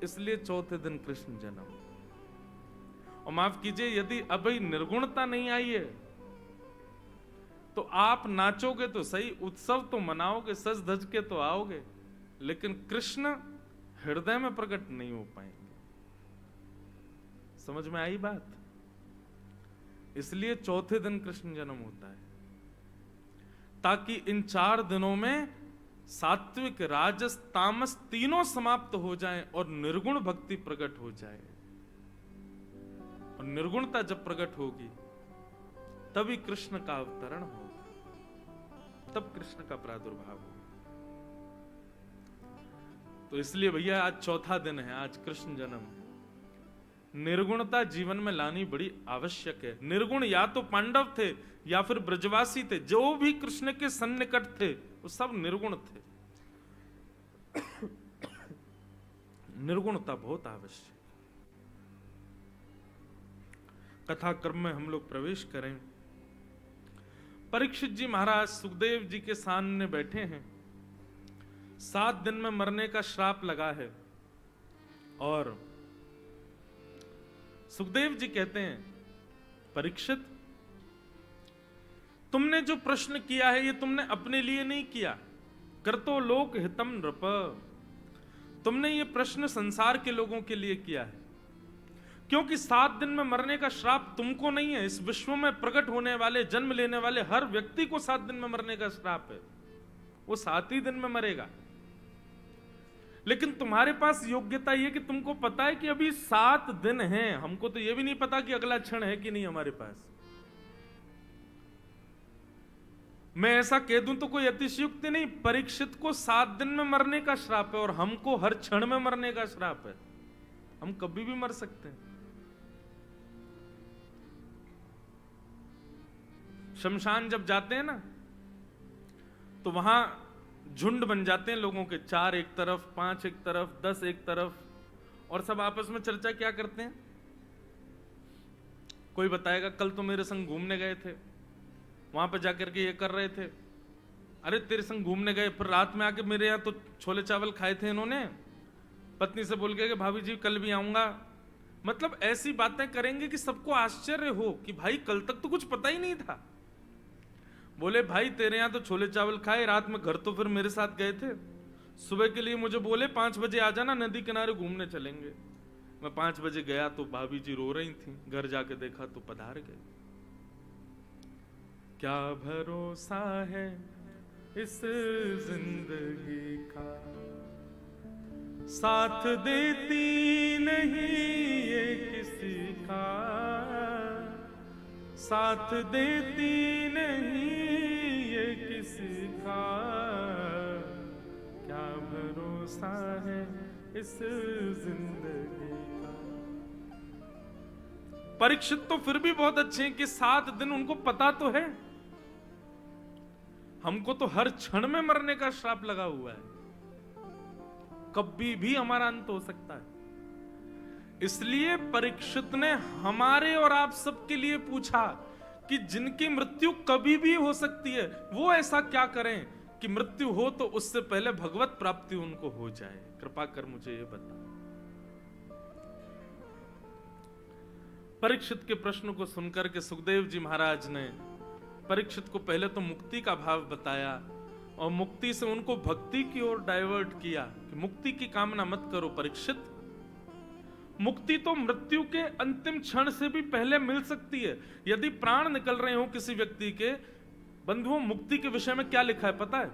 A: इसलिए चौथे दिन कृष्ण जन्म। और माफ कीजिए, यदि अभी निर्गुणता नहीं आई है तो आप नाचोगे तो सही, उत्सव तो मनाओगे, सज धज के तो आओगे, लेकिन कृष्ण हृदय में प्रकट नहीं हो पाएंगे। समझ में आई बात? इसलिए चौथे दिन कृष्ण जन्म होता है, ताकि इन 4 दिनों में सात्विक, राजस, तामस तीनों समाप्त हो जाएं और निर्गुण भक्ति प्रकट हो जाए। और निर्गुणता जब प्रकट होगी तभी कृष्ण का अवतरण होगा, तब कृष्ण का प्रादुर्भाव होगा। तो इसलिए भैया आज चौथा दिन है, आज कृष्ण जन्म है। निर्गुणता जीवन में लानी बड़ी आवश्यक है। निर्गुण या तो पांडव थे या फिर ब्रजवासी थे, जो भी कृष्ण के सन्निकट थे वो सब निर्गुण थे। निर्गुणता बहुत आवश्यक। कथा क्रम में हम लोग प्रवेश करें। परीक्षित जी महाराज सुखदेव जी के सामने बैठे हैं। 7 दिन में मरने का श्राप लगा है और सुखदेव जी कहते हैं, परीक्षित तुमने जो प्रश्न किया है ये तुमने अपने लिए नहीं किया। करतो लोक हितम नृप, तुमने ये प्रश्न संसार के लोगों के लिए किया है, क्योंकि 7 दिन में मरने का श्राप तुमको नहीं है, इस विश्व में प्रकट होने वाले, जन्म लेने वाले हर व्यक्ति को 7 दिन में मरने का श्राप है। वो 7 ही दिन में मरेगा। लेकिन तुम्हारे पास योग्यता ये कि तुमको पता है कि अभी 7 दिन हैं। हमको तो ये भी नहीं पता कि अगला क्षण है कि नहीं हमारे पास। मैं ऐसा कह दूं तो कोई अतिशयोक्ति नहीं। परीक्षित को 7 दिन में मरने का श्राप है और हमको हर क्षण में मरने का श्राप है। हम कभी भी मर सकते हैं। शमशान जब जाते हैं ना तो वहां झुंड बन जाते हैं लोगों के, 4 एक तरफ, 5 एक तरफ, 10 एक तरफ, और सब आपस में चर्चा क्या करते हैं। कोई बताएगा कल तो मेरे संग घूमने गए थे, वहां पर जाकर के ये कर रहे थे। अरे तेरे संग घूमने गए, फिर रात में आके मेरे यहाँ तो छोले चावल खाए थे इन्होंने। पत्नी से बोल के कि भाभी जी कल भी आऊंगा। मतलब ऐसी बातें करेंगे कि सबको आश्चर्य हो कि भाई कल तक तो कुछ पता ही नहीं था। बोले भाई तेरे यहाँ तो छोले चावल खाए, रात में घर तो फिर मेरे साथ गए थे, सुबह के लिए मुझे बोले 5 बजे आ जाना, नदी किनारे घूमने चलेंगे। मैं 5 बजे गया तो भाभी जी रो रही थी, घर जाके देखा तो पधार गए। क्या भरोसा है इस जिंदगी का, साथ देती नहीं ये किसी का, साथ देती नहीं ये किसी का, क्या भरोसा है इस जिंदगी का। परीक्षित तो फिर भी बहुत अच्छे हैं कि 7 दिन उनको पता तो है। हमको तो हर क्षण में मरने का श्राप लगा हुआ है, कभी भी हमारा अंत हो सकता है। इसलिए परीक्षित ने हमारे और आप सबके लिए पूछा कि जिनकी मृत्यु कभी भी हो सकती है वो ऐसा क्या करें कि मृत्यु हो तो उससे पहले भगवत प्राप्ति उनको हो जाए। कृपा कर मुझे ये बता। परीक्षित के प्रश्न को सुनकर के सुखदेव जी महाराज ने परीक्षित को पहले तो मुक्ति का भाव बताया और मुक्ति से उनको भक्ति की ओर डाइवर्ट किया कि मुक्ति की कामना मत करो परीक्षित, मुक्ति तो मृत्यु के अंतिम क्षण से भी पहले मिल सकती है। यदि प्राण निकल रहे हो किसी व्यक्ति के, बंधुओं मुक्ति के विषय में क्या लिखा है पता है?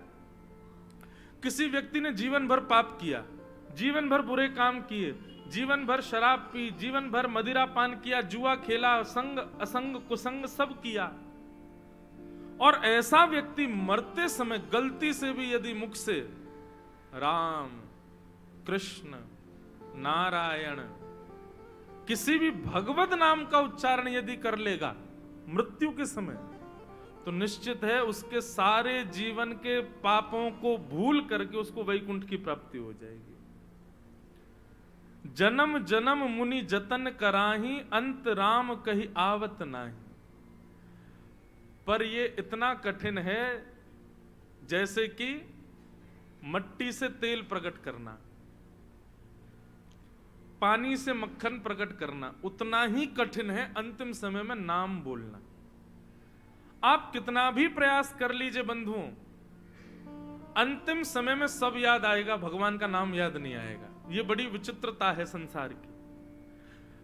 A: किसी व्यक्ति ने जीवन भर पाप किया, जीवन भर बुरे काम किए, जीवन भर शराब पी, जीवन भर मदिरा पान किया, जुआ खेला, संग असंग कुसंग सब किया, और ऐसा व्यक्ति मरते समय गलती से भी यदि मुख से राम कृष्ण नारायण किसी भी भगवत नाम का उच्चारण यदि कर लेगा मृत्यु के समय, तो निश्चित है उसके सारे जीवन के पापों को भूल करके उसको वैकुंठ की प्राप्ति हो जाएगी। जन्म जन्म मुनि जतन कराही, अंत राम कही आवत नाही। पर ये इतना कठिन है जैसे कि मट्टी से तेल प्रकट करना, पानी से मक्खन प्रकट करना, उतना ही कठिन है अंतिम समय में नाम बोलना। आप कितना भी प्रयास कर लीजिए बंधुओं, अंतिम समय में सब याद आएगा, भगवान का नाम याद नहीं आएगा। ये बड़ी विचित्रता है संसार की।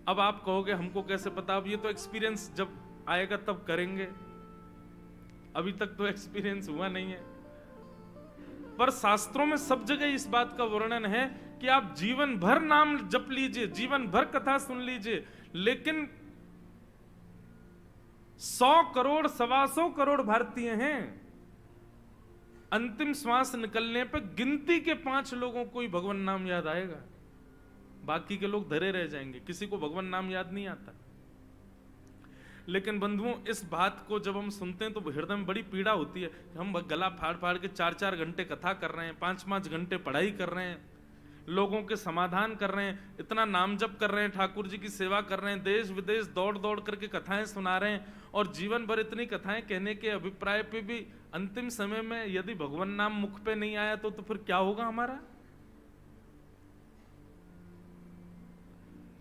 A: अब आप कहोगे हमको कैसे पता? अब ये तो एक्सपीरियंस जब आएगा तब करेंगे, अभी तक तो एक्सपीरियंस हुआ नहीं है। पर शास्त्रों में सब जगह इस बात का वर्णन है कि आप जीवन भर नाम जप लीजिए, जीवन भर कथा सुन लीजिए, लेकिन 100 करोड़ 125 करोड़ भारतीय हैं, अंतिम श्वास निकलने पर गिनती के 5 लोगों को ही भगवान नाम याद आएगा, बाकी के लोग धरे रह जाएंगे, किसी को भगवान नाम याद नहीं आता। लेकिन बंधुओं इस बात को जब हम सुनते हैं तो हृदय में बड़ी पीड़ा होती है। हम गला फाड़ फाड़ के 4-4 घंटे कथा कर रहे हैं, 5-5 घंटे पढ़ाई कर रहे हैं, लोगों के समाधान कर रहे हैं, इतना नाम जप कर रहे हैं, ठाकुर जी की सेवा कर रहे हैं, देश विदेश दौड़ दौड़ करके कथाएं सुना रहे हैं, और जीवन भर इतनी कथाएं कहने के अभिप्राय पे भी अंतिम समय में यदि भगवान नाम मुख पे नहीं आया तो फिर क्या होगा हमारा?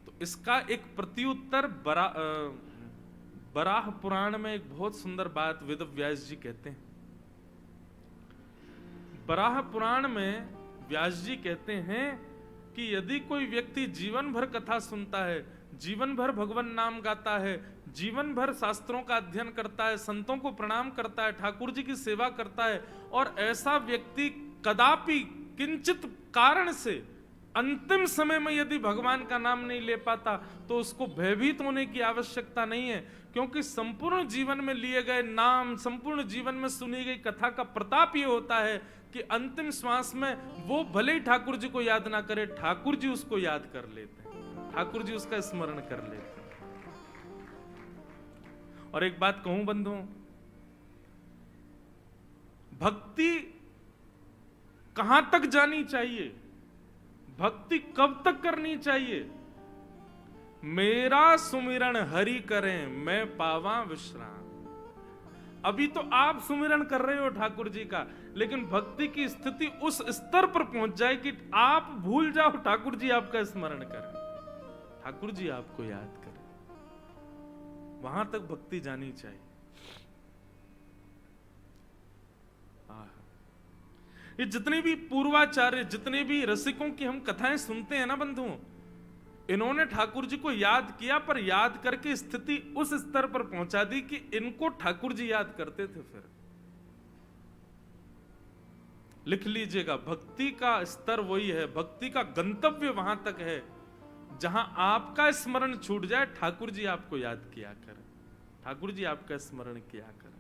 A: तो इसका एक प्रत्युत्तर बराह पुराण में एक बहुत सुंदर बात वेद व्यास जी कहते हैं। बराह पुराण में व्यास जी कहते हैं कि यदि कोई व्यक्ति जीवन भर कथा सुनता है, जीवन भर भगवान नाम गाता है, जीवन भर शास्त्रों का अध्ययन करता है, संतों को प्रणाम करता है, ठाकुर जी की सेवा करता है, और ऐसा व्यक्ति कदापि किंचित कारण से अंतिम समय में यदि भगवान का नाम नहीं ले पाता, तो उसको भयभीत होने की आवश्यकता नहीं है, क्योंकि संपूर्ण जीवन में लिए गए नाम, संपूर्ण जीवन में सुनी गई कथा का प्रताप ये होता है कि अंतिम श्वास में वो भले ही ठाकुर जी को याद ना करे, ठाकुर जी उसको याद कर लेते हैं, ठाकुर जी उसका स्मरण कर लेते हैं। और एक बात कहूं बंधुओं, भक्ति कहां तक जानी चाहिए, भक्ति कब तक करनी चाहिए? मेरा सुमिरन हरि करें, मैं पावा विश्राम। अभी तो आप सुमिरन कर रहे हो ठाकुर जी का, लेकिन भक्ति की स्थिति उस स्तर पर पहुंच जाए कि आप भूल जाओ ठाकुर जी आपका स्मरण करें, ठाकुर जी आपको याद करें, वहां तक भक्ति जानी चाहिए। ये जितने भी पूर्वाचार्य, जितने भी रसिकों की हम कथाएं सुनते हैं ना बंधुओं, इन्होंने ठाकुर जी को याद किया, पर याद करके स्थिति उस स्तर पर पहुंचा दी कि इनको ठाकुर जी याद करते थे। फिर लिख लीजिएगा, भक्ति का स्तर वही है, भक्ति का गंतव्य वहां तक है जहां आपका स्मरण छूट जाए, ठाकुर जी आपको याद किया करें, ठाकुर जी आपका स्मरण किया करें।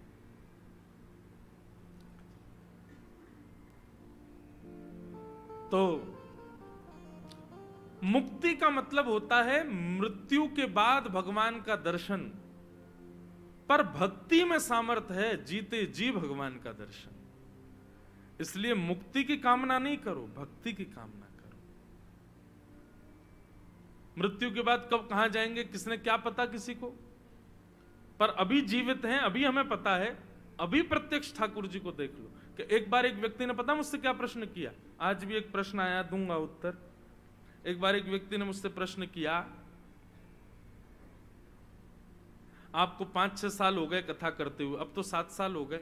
A: तो मुक्ति का मतलब होता है मृत्यु के बाद भगवान का दर्शन, पर भक्ति में सामर्थ्य है जीते जी भगवान का दर्शन। इसलिए मुक्ति की कामना नहीं करो, भक्ति की कामना करो। मृत्यु के बाद कब कहां जाएंगे किसने क्या पता किसी को, पर अभी जीवित हैं, अभी हमें पता है, अभी प्रत्यक्ष ठाकुर जी को देख लो। कि एक बार एक व्यक्ति ने पता मुझसे क्या प्रश्न किया, आज भी एक प्रश्न आया, दूंगा उत्तर। एक बार एक व्यक्ति ने मुझसे प्रश्न किया, आपको 5-6 साल हो गए कथा करते हुए, अब तो 7 साल हो गए,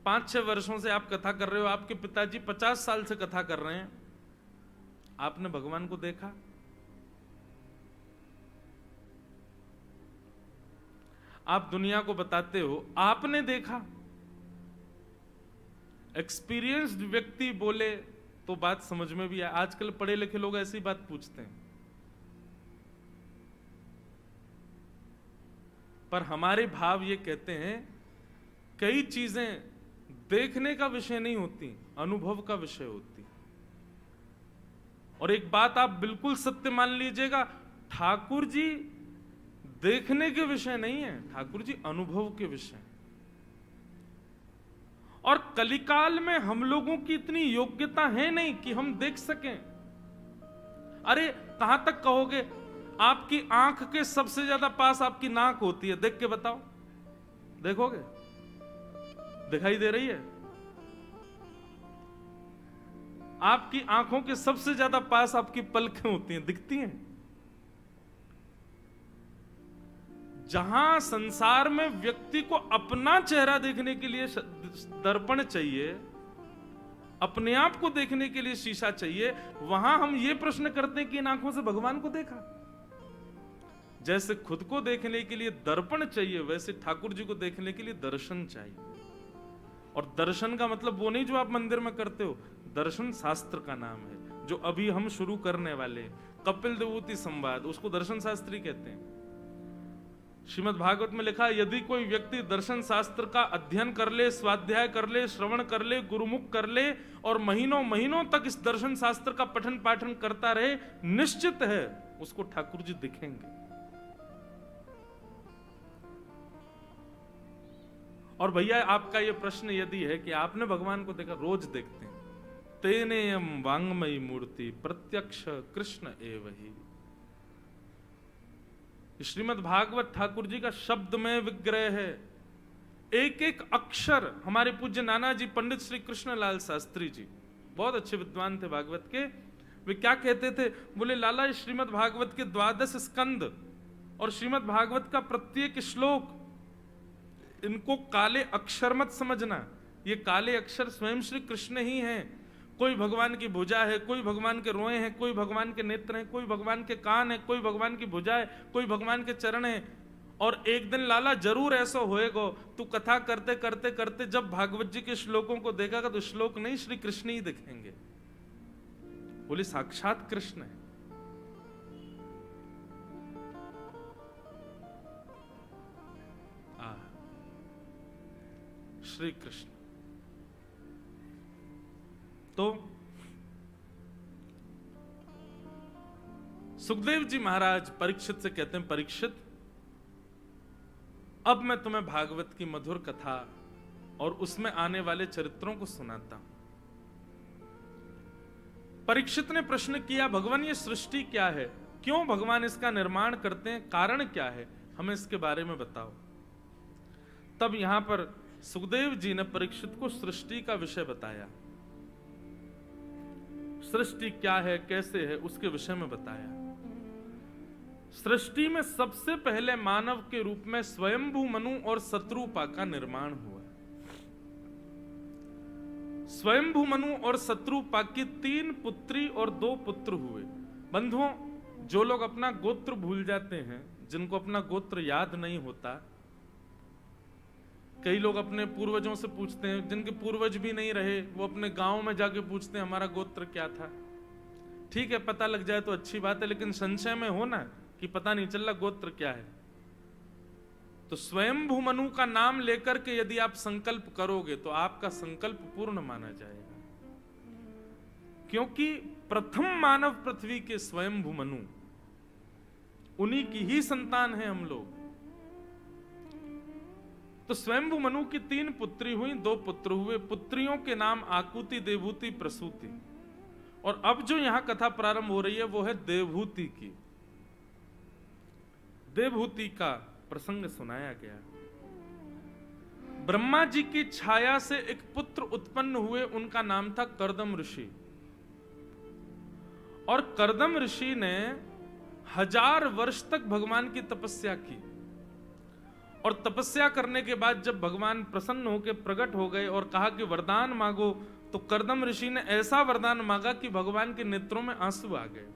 A: 5-6 वर्षों से आप कथा कर रहे हो, आपके पिताजी 50 साल से कथा कर रहे हैं, आपने भगवान को देखा? आप दुनिया को बताते हो, आपने देखा? एक्सपीरियंस्ड व्यक्ति बोले तो बात समझ में भी आए। आजकल पढ़े लिखे लोग ऐसी बात पूछते हैं, पर हमारे भाव ये कहते हैं कई चीजें देखने का विषय नहीं होती, अनुभव का विषय होती। और एक बात आप बिल्कुल सत्य मान लीजिएगा, ठाकुर जी देखने के विषय नहीं है, ठाकुर जी अनुभव के विषय हैं। और कलिकाल में हम लोगों की इतनी योग्यता है नहीं कि हम देख सकें। अरे कहां तक कहोगे, आपकी आंख के सबसे ज्यादा पास आपकी नाक होती है, देख के बताओ, देखोगे? दिखाई दे रही है? आपकी आंखों के सबसे ज्यादा पास आपकी पलकें होती हैं, दिखती हैं? जहां संसार में व्यक्ति को अपना चेहरा देखने के लिए दर्पण चाहिए, अपने आप को देखने के लिए शीशा चाहिए, वहां हम ये प्रश्न करते हैं कि इन आंखों से भगवान को देखा? जैसे खुद को देखने के लिए दर्पण चाहिए, वैसे ठाकुर जी को देखने के लिए दर्शन चाहिए। और दर्शन का मतलब वो नहीं जो आप मंदिर में करते हो, दर्शन शास्त्र का नाम है, जो अभी हम शुरू करने वाले कपिल देवूति संवाद, उसको दर्शन शास्त्री कहते हैं। श्रीमद् भागवत में लिखा, यदि कोई व्यक्ति दर्शन शास्त्र का अध्ययन कर ले, स्वाध्याय कर ले, श्रवण कर ले, गुरुमुख कर ले और महीनों महीनों तक इस दर्शन शास्त्र का पठन पाठन करता रहे, निश्चित है उसको ठाकुर जी दिखेंगे। और भैया आपका यह प्रश्न यदि है कि आपने भगवान को देखा, रोज देखते हैं, तेनेयम वांगमयी मूर्ति प्रत्यक्ष कृष्ण एव ही। श्रीमद् भागवत ठाकुर जी का शब्द में विग्रह है, एक एक अक्षर। हमारे पूज्य नाना जी पंडित श्री कृष्णलाल शास्त्री जी बहुत अच्छे विद्वान थे भागवत के, वे क्या कहते थे, बोले लाला श्रीमद् भागवत के 12 स्कंद और श्रीमद् भागवत का प्रत्येक श्लोक, इनको काले अक्षर मत समझना, ये काले अक्षर स्वयं श्री कृष्ण ही हैं। कोई भगवान की भुजा है, कोई भगवान के रोए हैं, कोई भगवान के नेत्र हैं, कोई भगवान के कान है, कोई भगवान की भुजा है, कोई भगवान के चरण है। और एक दिन लाला जरूर ऐसा होएगा, तू कथा करते करते करते जब भागवत जी के श्लोकों को देखेगा तो श्लोक नहीं श्री कृष्ण ही दिखेंगे। बोले साक्षात कृष्ण है। श्री कृष्ण। तो सुखदेव जी महाराज परीक्षित से कहते हैं, परीक्षित अब मैं तुम्हें भागवत की मधुर कथा और उसमें आने वाले चरित्रों को सुनाता हूं। परीक्षित ने प्रश्न किया, भगवान ये सृष्टि क्या है, क्यों भगवान इसका निर्माण करते हैं, कारण क्या है, हमें इसके बारे में बताओ। तब यहां पर सुखदेव जी ने परीक्षित को सृष्टि का विषय बताया, सृष्टि क्या है, कैसे है, उसके विषय में बताया। सृष्टि में सबसे पहले मानव के रूप में स्वयंभू मनु और शत्रुपा का निर्माण हुआ। स्वयंभू मनु और शत्रुपा की 3 पुत्री और 2 पुत्र हुए। बंधुओं, जो लोग अपना गोत्र भूल जाते हैं, जिनको अपना गोत्र याद नहीं होता, कई लोग अपने पूर्वजों से पूछते हैं, जिनके पूर्वज भी नहीं रहे वो अपने गांव में जाके पूछते हैं हमारा गोत्र क्या था। ठीक है, पता लग जाए तो अच्छी बात है, लेकिन संशय में हो ना कि पता नहीं चल रहा गोत्र क्या है। तो स्वयंभू मनु का नाम लेकर के यदि आप संकल्प करोगे तो आपका संकल्प पूर्ण माना जाएगा, क्योंकि प्रथम मानव पृथ्वी के स्वयंभू मनु, उन्हीं की ही संतान है हम लोग। तो स्वयंभू मनु की 3 पुत्री हुई, 2 पुत्र हुए। पुत्रियों के नाम आकुति, देवहूति, प्रसूति। और अब जो यहां कथा प्रारंभ हो रही है वो है देवहूति की। देवहूति का प्रसंग सुनाया गया। ब्रह्मा जी की छाया से एक पुत्र उत्पन्न हुए, उनका नाम था कर्दम ऋषि। और कर्दम ऋषि ने 1000 वर्ष तक भगवान की तपस्या की। और तपस्या करने के बाद जब भगवान प्रसन्न होकर प्रकट हो गए और कहा कि वरदान मांगो, तो कर्दम ऋषि ने ऐसा वरदान मांगा कि भगवान के नेत्रों में आंसू आ गए,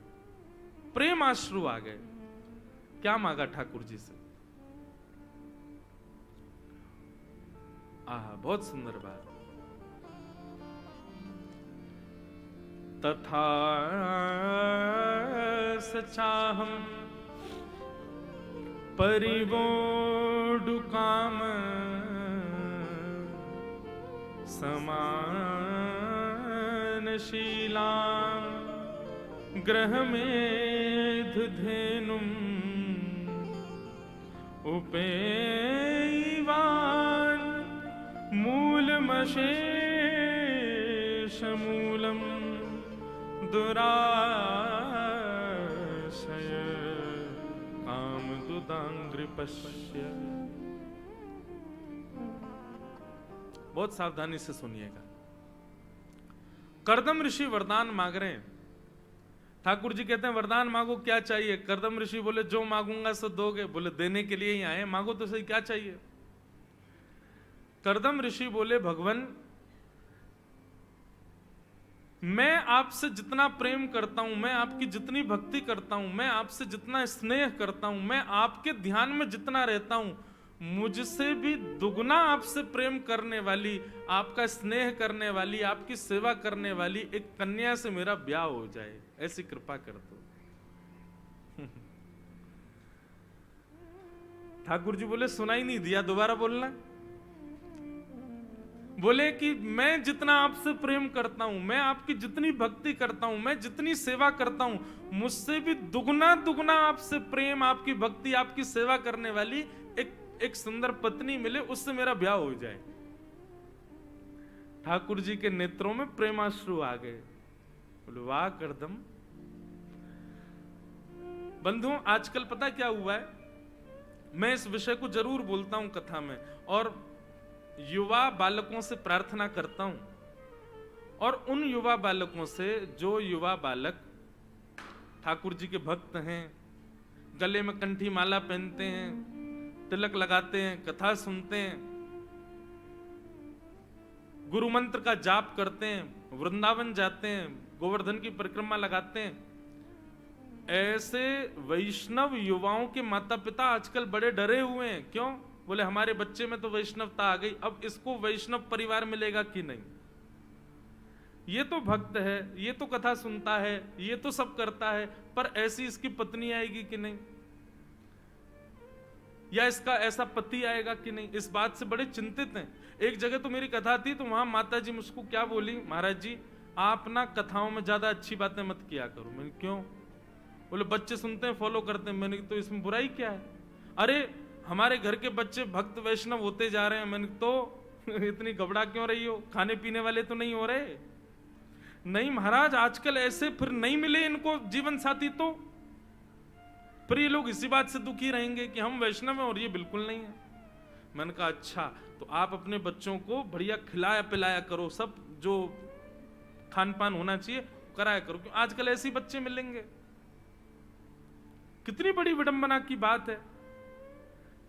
A: प्रेम आश्रु आ गए। क्या मांगा ठाकुर जी से? बहुत सुंदर बात। तथा सचाहम परिवोडु काम समानशीला ग्रहमेधुधेनुम उपेयवान मूलमशेषमूलम दुराशय कामदुदांग्रिपश्य। बहुत सावधानी से सुनिएगा। कर्दम ऋषि वरदान मांग रहे हैं। ठाकुर जी कहते हैं वरदान मांगो, क्या चाहिए? कर्दम ऋषि बोले जो मांगूंगा सो दोगे। बोले देने के लिए ही आए, मांगो तो सही, क्या चाहिए? कर्दम ऋषि बोले भगवान, मैं आपसे जितना प्रेम करता हूं, मैं आपकी जितनी भक्ति करता हूं, मैं आपसे जितना स्नेह करता हूं, मैं आपके ध्यान में जितना रहता हूं, मुझसे भी दुगना आपसे प्रेम करने वाली, आपका स्नेह करने वाली, आपकी सेवा करने वाली एक कन्या से मेरा ब्याह हो जाए, ऐसी कृपा कर दो। ठाकुर जी बोले सुनाई नहीं दिया, दोबारा बोलना। बोले कि मैं जितना आपसे प्रेम करता हूं, मैं आपकी जितनी भक्ति करता हूं, मैं जितनी सेवा करता हूं, मुझसे भी दुगना दुगना आपसे प्रेम, आपकी भक्ति, आपकी सेवा करने वाली एक सुंदर पत्नी मिले, उससे मेरा ब्याह हो जाए। ठाकुर जी के नेत्रों में प्रेमाश्रु आ गए। बोले वाह कर्दम। बंधुओं, आजकल पता क्या हुआ है, मैं इस विषय को जरूर बोलता हूं कथा में, और युवा बालकों से प्रार्थना करता हूं, और उन युवा बालकों से जो युवा बालक ठाकुर जी के भक्त हैं, गले में कंठी माला पहनते हैं, तिलक लगाते हैं, कथा सुनते हैं, गुरु मंत्र का जाप करते हैं, वृंदावन जाते हैं, गोवर्धन की परिक्रमा लगाते हैं। ऐसे वैष्णव युवाओं के माता पिता आजकल बड़े डरे हुए हैं। क्यों? बोले हमारे बच्चे में तो वैष्णवता आ गई, अब इसको वैष्णव परिवार मिलेगा कि नहीं। ये तो भक्त है, ये तो कथा सुनता है, ये तो सब करता है, पर ऐसी इसकी पत्नी आएगी कि नहीं, या इसका ऐसा पति आएगा कि नहीं, इस बात से बड़े चिंतित हैं। एक जगह तो मेरी कथा थी, तो वहां माता जी मुझको क्या बोली, महाराज जी आप ना कथाओं में ज्यादा अच्छी बातें मत किया करो। मैंने क्यों? बोले बच्चे सुनते हैं, फॉलो करते हैं। मैंने तो इसमें बुराई क्या है? अरे हमारे घर के बच्चे भक्त वैष्णव होते जा रहे हैं। मैंने तो इतनी घबरा क्यों रही हो, खाने पीने वाले तो नहीं हो रहे? नहीं महाराज, आजकल ऐसे फिर नहीं मिले इनको जीवन साथी, तो फिर ये लोग इसी बात से दुखी रहेंगे कि हम वैष्णव हैं और ये बिल्कुल नहीं है। मैंने कहा अच्छा, तो आप अपने बच्चों को बढ़िया खिलाया पिलाया करो, सब जो खान पान होना चाहिए कराया करो, क्यों आजकल ऐसे बच्चे मिलेंगे। कितनी बड़ी विडंबना की बात है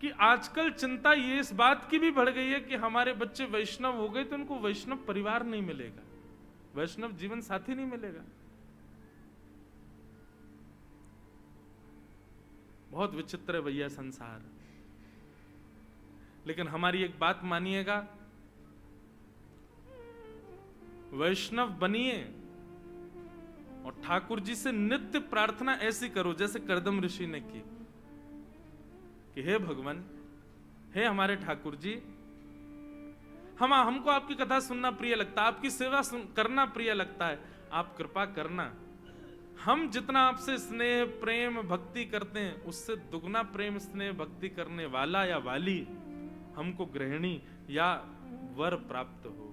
A: कि आजकल चिंता ये इस बात की भी बढ़ गई है कि हमारे बच्चे वैष्णव हो गए तो उनको वैष्णव परिवार नहीं मिलेगा, वैष्णव जीवन साथी नहीं मिलेगा। बहुत विचित्र है भैया संसार। लेकिन हमारी एक बात मानिएगा, वैष्णव बनिए और ठाकुर जी से नित्य प्रार्थना ऐसी करो जैसे कर्दम ऋषि ने की कि हे भगवान, हे हमारे ठाकुर जी, हमको आपकी कथा सुनना प्रिय लगता है, आपकी सेवा करना प्रिय लगता है, आप कृपा करना, हम जितना आपसे स्नेह प्रेम भक्ति करते हैं उससे दुगना प्रेम स्नेह भक्ति करने वाला या वाली हमको गृहिणी या वर प्राप्त हो।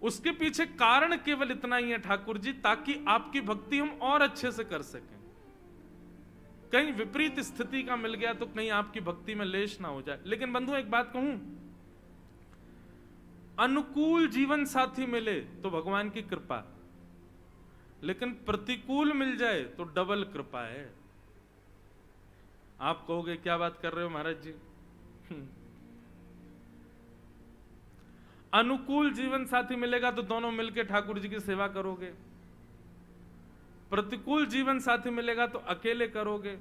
A: उसके पीछे कारण केवल इतना ही है ठाकुर जी, ताकि आपकी भक्ति हम और अच्छे से कर सकें। कहीं विपरीत स्थिति का मिल गया तो कहीं आपकी भक्ति में लेश ना हो जाए। लेकिन बंधु एक बात कहूं, अनुकूल जीवन साथी मिले तो भगवान की कृपा, लेकिन प्रतिकूल मिल जाए तो डबल कृपा है। आप कहोगे क्या बात कर रहे हो महाराज जी? अनुकूल जीवन साथी मिलेगा तो दोनों मिलकर ठाकुर जी की सेवा करोगे, प्रतिकूल जीवन साथी मिलेगा तो अकेले करोगे,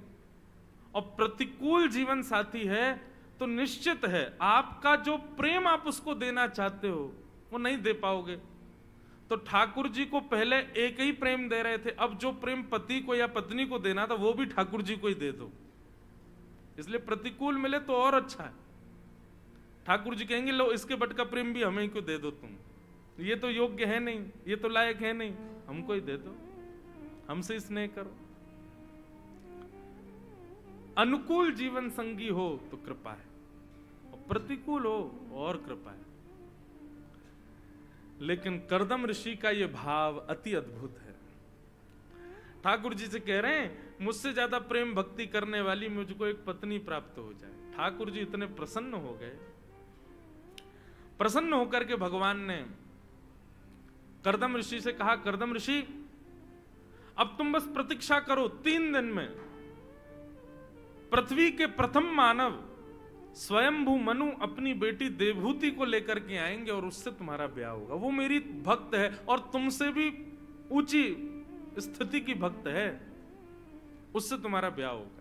A: और प्रतिकूल जीवन साथी है तो निश्चित है आपका जो प्रेम आप उसको देना चाहते हो वो नहीं दे पाओगे। तो ठाकुर जी को पहले एक ही प्रेम दे रहे थे, अब जो प्रेम पति को या पत्नी को देना था वो भी ठाकुर जी को ही दे दो। इसलिए प्रतिकूल मिले तो और अच्छा है। ठाकुर जी कहेंगे लो इसके बट का प्रेम भी हमें क्यों दे दो, तुम ये तो योग्य है नहीं, ये तो लायक है नहीं, हमको ही दे दो, हमसे स्नेह करो। अनुकूल जीवन संगी हो तो कृपा है, और प्रतिकूल हो और कृपा है। लेकिन कर्दम ऋषि का यह भाव अति अद्भुत है। ठाकुर जी से कह रहे हैं मुझसे ज्यादा प्रेम भक्ति करने वाली मुझको एक पत्नी प्राप्त हो जाए। ठाकुर जी इतने प्रसन्न हो गए, प्रसन्न होकर के भगवान ने कर्दम ऋषि से कहा, कर्दम ऋषि अब तुम बस प्रतीक्षा करो, 3 दिन में पृथ्वी के प्रथम मानव स्वयंभू मनु अपनी बेटी देवहूति को लेकर के आएंगे और उससे तुम्हारा ब्याह होगा। वो मेरी भक्त है और तुमसे भी ऊंची स्थिति की भक्त है, उससे तुम्हारा ब्याह होगा।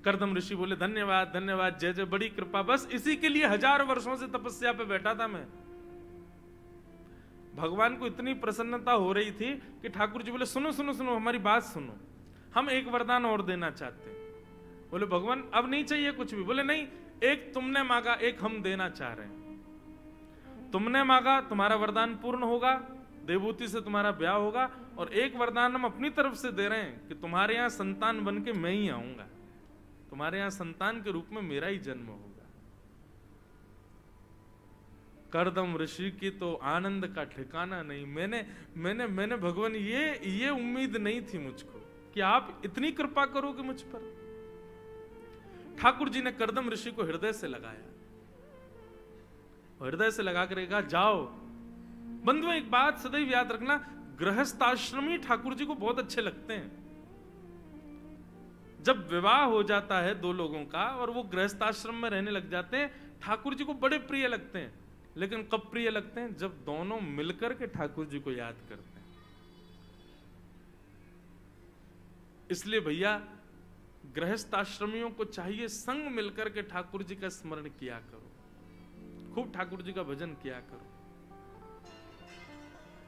A: कर्दम ऋषि बोले धन्यवाद धन्यवाद, जय जय, बड़ी कृपा, बस इसी के लिए 1000 वर्षों से तपस्या पे बैठा था मैं। भगवान को इतनी प्रसन्नता हो रही थी कि ठाकुर जी बोले सुनो सुनो सुनो, हमारी बात सुनो, हम एक वरदान और देना चाहते हैं। बोले भगवान अब नहीं चाहिए कुछ भी? बोले नहीं, एक तुमने मांगा, एक हम देना चाह रहे हैं। तुमने मांगा तुम्हारा वरदान पूर्ण होगा, देवहूति से तुम्हारा ब्याह होगा, और एक वरदान हम अपनी तरफ से दे रहे हैं कि तुम्हारे यहां संतान बन के मैं ही आऊंगा, तुम्हारे यहां संतान के रूप में मेरा ही जन्म होगा। कर्दम ऋषि की तो आनंद का ठिकाना नहीं। मैंने भगवान ये उम्मीद नहीं थी मुझको कि आप इतनी कृपा करोगे मुझ पर। ठाकुर जी ने कर्दम ऋषि को हृदय से लगाया, हृदय से लगा कर कहा जाओ। बंधुओं एक बात सदैव याद रखना, गृहस्थाश्रमी ठाकुर जी को बहुत अच्छे लगते हैं। जब विवाह हो जाता है दो लोगों का और वो गृहस्थाश्रम में रहने लग जाते हैं, ठाकुर जी को बड़े प्रिय लगते हैं। लेकिन कब प्रिय लगते हैं? जब दोनों मिलकर के ठाकुर जी को याद करते हैं। इसलिए भैया गृहस्थाश्रमियों को चाहिए संग मिलकर के ठाकुर जी का स्मरण किया करो, खूब ठाकुर जी का भजन किया करो।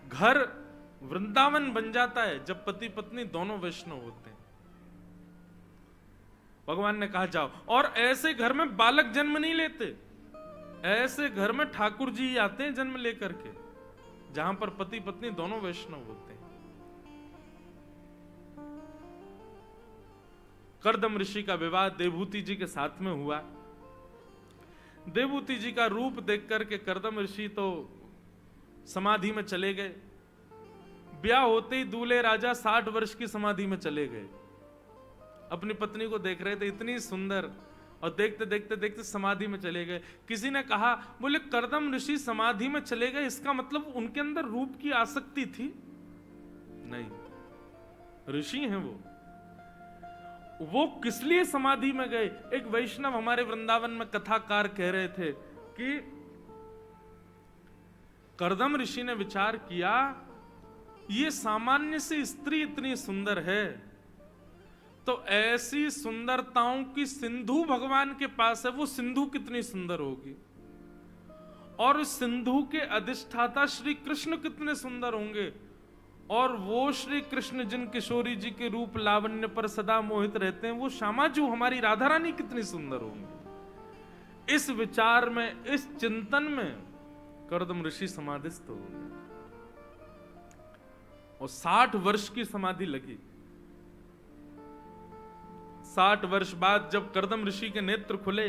A: घर वृंदावन बन जाता है जब पति पत्नी दोनों वैष्णव होते हैं। भगवान ने कहा जाओ, और ऐसे घर में बालक जन्म नहीं लेते, ऐसे घर में ठाकुर जी ही आते हैं जन्म लेकर के, जहां पर पति पत्नी दोनों वैष्णव होते हैं। कर्दम ऋषि का विवाह देवहूति जी के साथ में हुआ। देवहूति जी का रूप देख करके कर्दम ऋषि तो समाधि में चले गए। ब्याह होते ही दूल्हे राजा 60 वर्ष की समाधि में चले गए। अपनी पत्नी को देख रहे थे, इतनी सुंदर, और देखते देखते देखते समाधि में चले गए। किसी ने कहा, बोले कर्दम ऋषि समाधि में चले गए, इसका मतलब उनके अंदर रूप की आसक्ति थी? नहीं, ऋषि हैं वो किस लिए समाधि में गए? एक वैष्णव हमारे वृंदावन में कथाकार कह रहे थे कि कर्दम ऋषि ने विचार किया, ये सामान्य सी स्त्री इतनी सुंदर है, तो ऐसी सुंदरताओं की सिंधु भगवान के पास है, वो सिंधु कितनी सुंदर होगी, और उस सिंधु के अधिष्ठाता श्री कृष्ण कितने सुंदर होंगे, और वो श्री कृष्ण जिन किशोरी जी के रूप लावण्य पर सदा मोहित रहते हैं, वो श्यामा जी हमारी राधा रानी कितनी सुंदर होंगी। इस विचार में, इस चिंतन में कर्दम ऋषि समाधिस्थ हो गए और 60 वर्ष की समाधि लगी। 60 वर्ष बाद जब कर्दम ऋषि के नेत्र खुले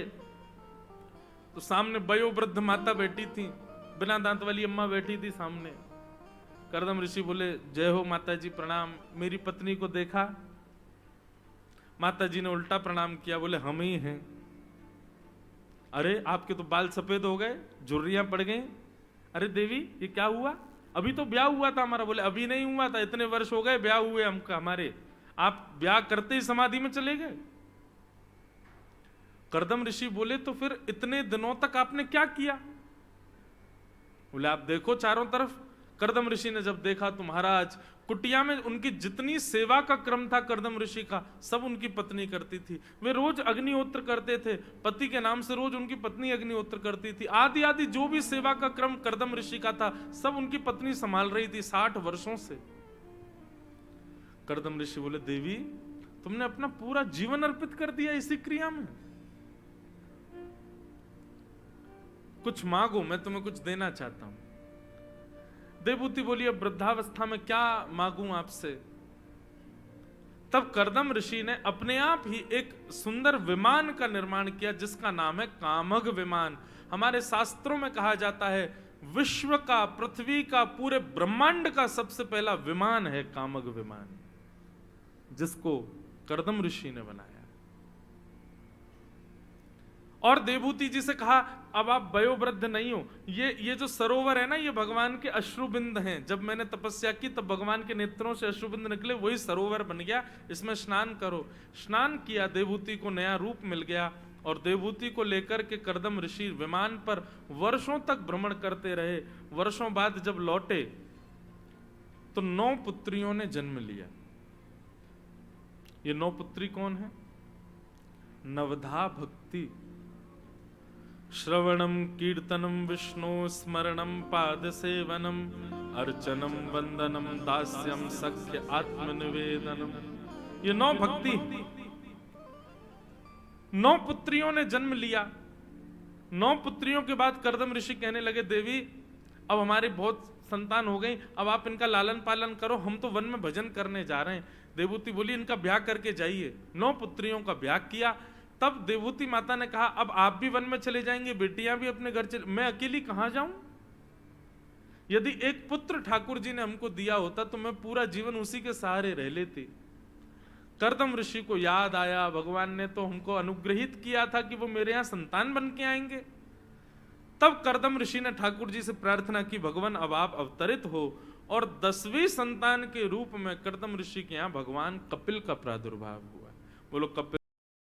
A: तो सामने वयोवृद्ध माता बैठी थी, बिना दांत वाली अम्मा बैठी थी सामने। कर्दम ऋषि बोले, जय हो माता जी, प्रणाम, मेरी पत्नी को देखा? माता जी ने उल्टा प्रणाम किया, बोले हम ही हैं। अरे आपके तो बाल सफेद हो गए, झुर्रियां पड़ गई। अरे देवी ये क्या हुआ? अभी तो ब्याह हुआ था हमारा। बोले अभी नहीं हुआ था, इतने वर्ष हो गए ब्याह हुए हमका हमारे, आप ब्याह करते ही समाधि में चले गए। कर्दम ऋषि बोले, तो फिर इतने दिनों तक आपने क्या किया? बोले आप देखो चारों तरफ। कर्दम ऋषि ने जब देखा तो महाराज, कुटिया में उनकी जितनी सेवा का क्रम था कर्दम ऋषि का, सब उनकी पत्नी करती थी। वे रोज अग्निहोत्र करते थे, पति के नाम से रोज उनकी पत्नी अग्निहोत्र करती थी। आदि आदि जो भी सेवा का क्रम कर्दम ऋषि का था, सब उनकी पत्नी संभाल रही थी 60 वर्षों से। कर्दम ऋषि बोले, देवी तुमने अपना पूरा जीवन अर्पित कर दिया इसी क्रिया में, कुछ मांगो, मैं तुम्हें कुछ देना चाहता हूं। देवहूति बोली, अब वृद्धावस्था में क्या मांगूं आपसे? तब कर्दम ऋषि ने अपने आप ही एक सुंदर विमान का निर्माण किया जिसका नाम है कामग विमान। हमारे शास्त्रों में कहा जाता है विश्व का, पृथ्वी का, पूरे ब्रह्मांड का सबसे पहला विमान है कामग विमान, जिसको कर्दम ऋषि ने बनाया। और देवहूति जी से कहा, अब आप वयोवृद्ध नहीं हो, ये जो सरोवर है ना, ये भगवान के अश्रुबिंद हैं। जब मैंने तपस्या की तब भगवान के नेत्रों से अश्रुबिंद निकले, वही सरोवर बन गया, इसमें स्नान करो। स्नान किया, देवहूति को नया रूप मिल गया, और देवहूति को लेकर के कर्दम ऋषि विमान पर वर्षों तक भ्रमण करते रहे। वर्षों बाद जब लौटे तो 9 पुत्रियों ने जन्म लिया। ये 9 पुत्री कौन है? नवधा भक्ति, श्रवणम कीर्तनम विष्णु स्मरणम पाद सेवनम अर्चनम वंदनम दास्यम सख्य आत्मनिवेदनम। ये 9 भक्ति, 9 पुत्रियों ने जन्म लिया। 9 पुत्रियों के बाद कर्दम ऋषि कहने लगे, देवी अब हमारी बहुत संतान हो गई, अब आप इनका लालन पालन करो, हम तो वन में भजन करने जा रहे हैं। देवहूति बोली, इनका ब्याह करके जाइए। 9 पुत्रियों का ब्याह किया। तब देवहूति माता ने कहा, अब आप भी वन में चले जाएंगे, बेटियां भी अपने घर चले, मैं अकेली कहां जाऊं? यदि एक पुत्र ठाकुर जी ने हमको दिया होता तो मैं पूरा जीवन उसी के सहारे रह लेती। कर्दम ऋषि को याद आया, भगवान ने तो हमको अनुग्रहित किया था कि वो मेरे यहां संतान बन के आएंगे। तब कर्दम ऋषि ने ठाकुर जी से प्रार्थना की, भगवान अब आप अवतरित हो और 10वीं संतान के रूप में कर्दम ऋषि के यहाँ भगवान कपिल का प्रादुर्भाव हुआ। बोलो कपिल